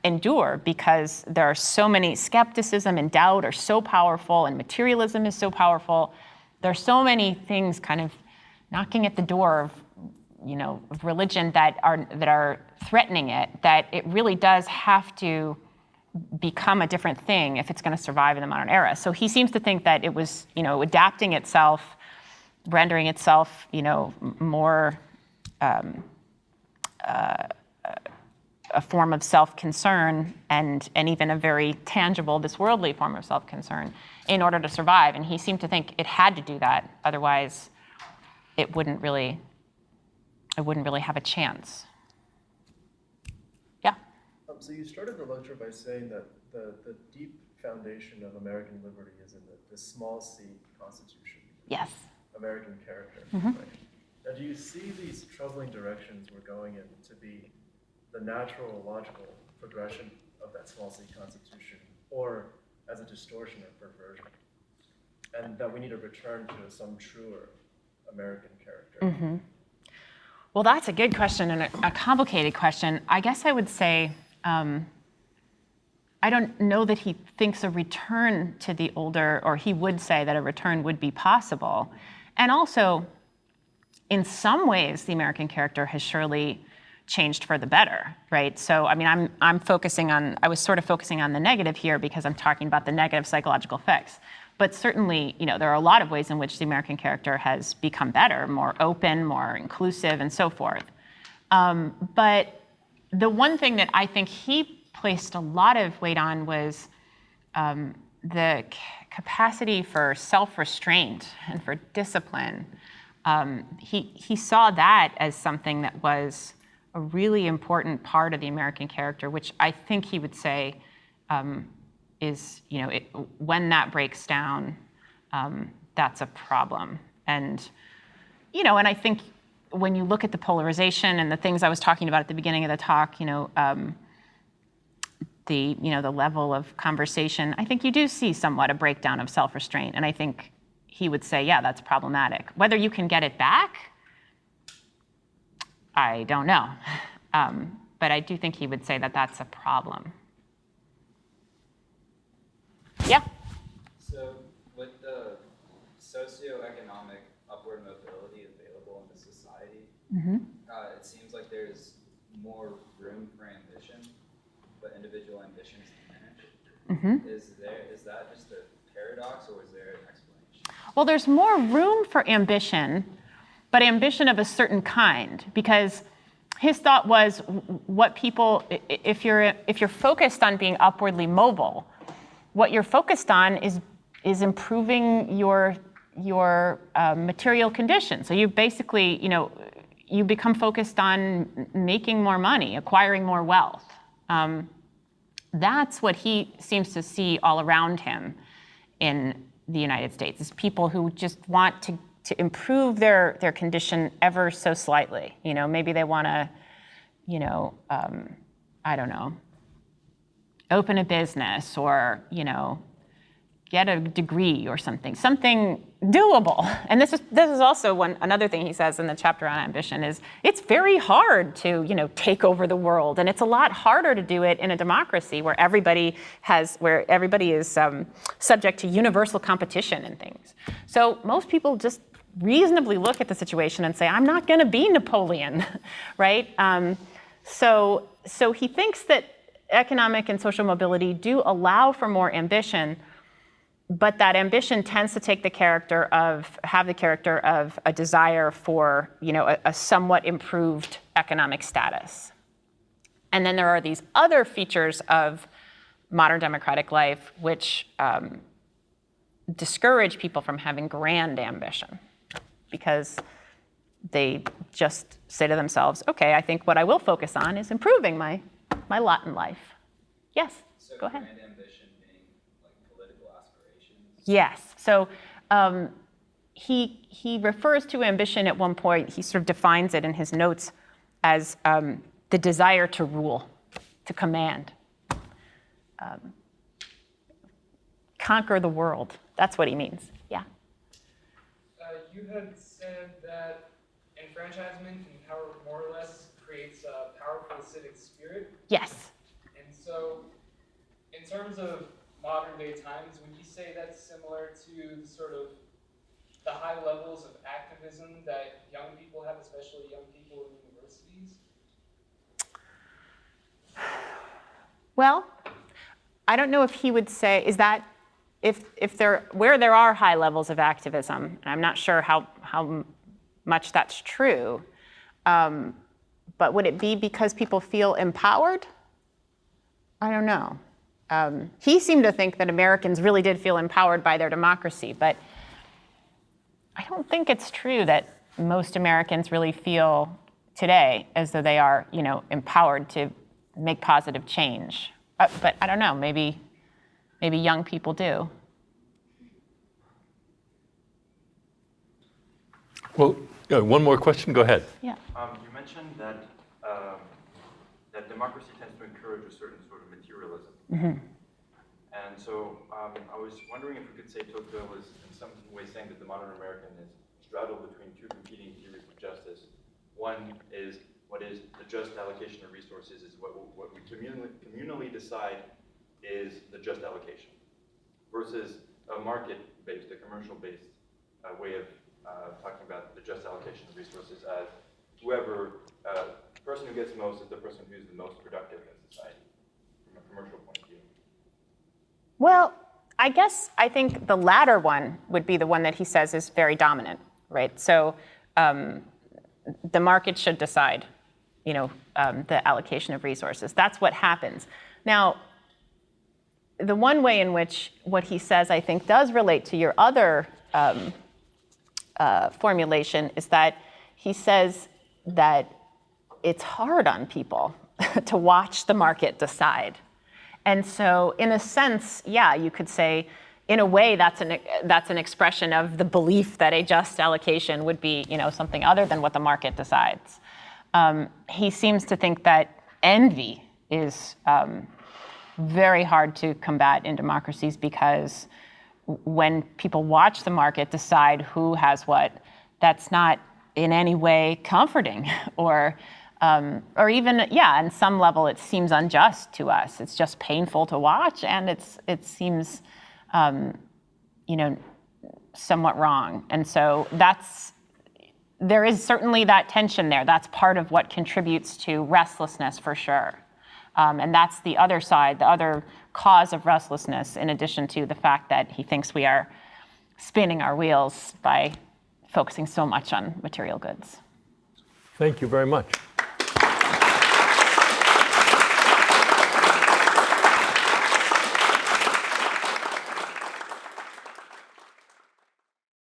endure, because there are so many, skepticism and doubt are so powerful, and materialism is so powerful. There are so many things kind of knocking at the door of, of religion that are threatening it, that it really does have to become a different thing if it's going to survive in the modern era. So he seems to think that it was, adapting itself, rendering itself, more a form of self-concern and even a very tangible, this worldly form of self-concern in order to survive. And he seemed to think it had to do that, otherwise it wouldn't really have a chance. Yeah. So you started the lecture by saying that the deep foundation of American liberty is in the small c Constitution. Yes. American character. Mm-hmm. Right? Now, do you see these troubling directions we're going in to be the natural, logical progression of that small c Constitution, or as a distortion or perversion? and that we need to return to some truer American character? Well, that's a good question and a complicated question. I guess I would say, I don't know that he thinks a return to the older, or he would say that a return would be possible. And also, in some ways, the American character has surely changed for the better, right? So, I mean, I was sort of focusing on the negative here because I'm talking about the negative psychological effects. But certainly, there are a lot of ways in which the American character has become better, more open, more inclusive, and so forth. But the one thing that I think he placed a lot of weight on was the capacity for self-restraint and for discipline. He saw that as something that was a really important part of the American character, which I think he would say is, when that breaks down, that's a problem. And I think when you look at the polarization and the things I was talking about at the beginning of the talk, the level of conversation, I think you do see somewhat a breakdown of self-restraint. And I think he would say, yeah, that's problematic. Whether you can get it back, I don't know. But I do think he would say that that's a problem. Yeah? So with the socioeconomic upward mobility available in the society, it seems like there's more room for ambition, but individual ambition is diminished. Is that just a paradox, or is there an explanation? Well, there's more room for ambition, but ambition of a certain kind, because his thought was what people, if you're focused on being upwardly mobile, what you're focused on is improving your material condition. So you basically, you become focused on making more money, acquiring more wealth. That's what he seems to see all around him in the United States, is people who just want to improve their condition ever so slightly. Maybe they want to, I don't know, open a business or, get a degree or something doable. And this is also another thing he says in the chapter on ambition is it's very hard to, take over the world. And it's a lot harder to do it in a democracy where everybody is subject to universal competition and things. So most people just reasonably look at the situation and say, I'm not going to be Napoleon, right? So he thinks that economic and social mobility do allow for more ambition, but that ambition tends to have the character of a desire for, a somewhat improved economic status. And then there are these other features of modern democratic life which discourage people from having grand ambition, because they just say to themselves, okay, I think what I will focus on is improving my lot in life. Yes, so go ahead. Grand ambition being like political aspirations? Yes. So he refers to ambition at one point. He sort of defines it in his notes as the desire to rule, to command, conquer the world. That's what he means. Yeah. You had said that enfranchisement and power more or less creates a powerful civic spirit. Yes. And so, in terms of modern day times, would you say that's similar to sort of the high levels of activism that young people have, especially young people in universities? Well, I don't know if he would say, is that where there are high levels of activism, and I'm not sure how much that's true, but would it be because people feel empowered? I don't know. He seemed to think that Americans really did feel empowered by their democracy, but I don't think it's true that most Americans really feel today as though they are, empowered to make positive change. But I don't know, maybe young people do. Well, one more question, go ahead. Yeah. You mentioned that that democracy tends to encourage a certain sort of materialism. And so I was wondering if we could say Tocqueville was in some way saying that the modern American is straddled between two competing theories of justice. One is what is the just allocation of resources is what we communally decide is the just allocation, versus a market-based, a commercial-based way of talking about the just allocation of resources as whoever, the person who gets most is the person who's the most productive in society from a commercial point of view. Well, I think the latter one would be the one that he says is very dominant, right? So the market should decide, the allocation of resources. That's what happens. Now, the one way in which what he says, I think, does relate to your other formulation is that he says that it's hard on people to watch the market decide. And so in a sense, yeah, you could say, in a way, that's an expression of the belief that a just allocation would be, something other than what the market decides. He seems to think that envy is very hard to combat in democracies because when people watch the market decide who has what, that's not in any way comforting or even, on some level it seems unjust to us. It's just painful to watch, and it seems, somewhat wrong. And so there is certainly that tension there. That's part of what contributes to restlessness for sure. And that's the other side, the other cause of restlessness, in addition to the fact that he thinks we are spinning our wheels by focusing so much on material goods. Thank you very much.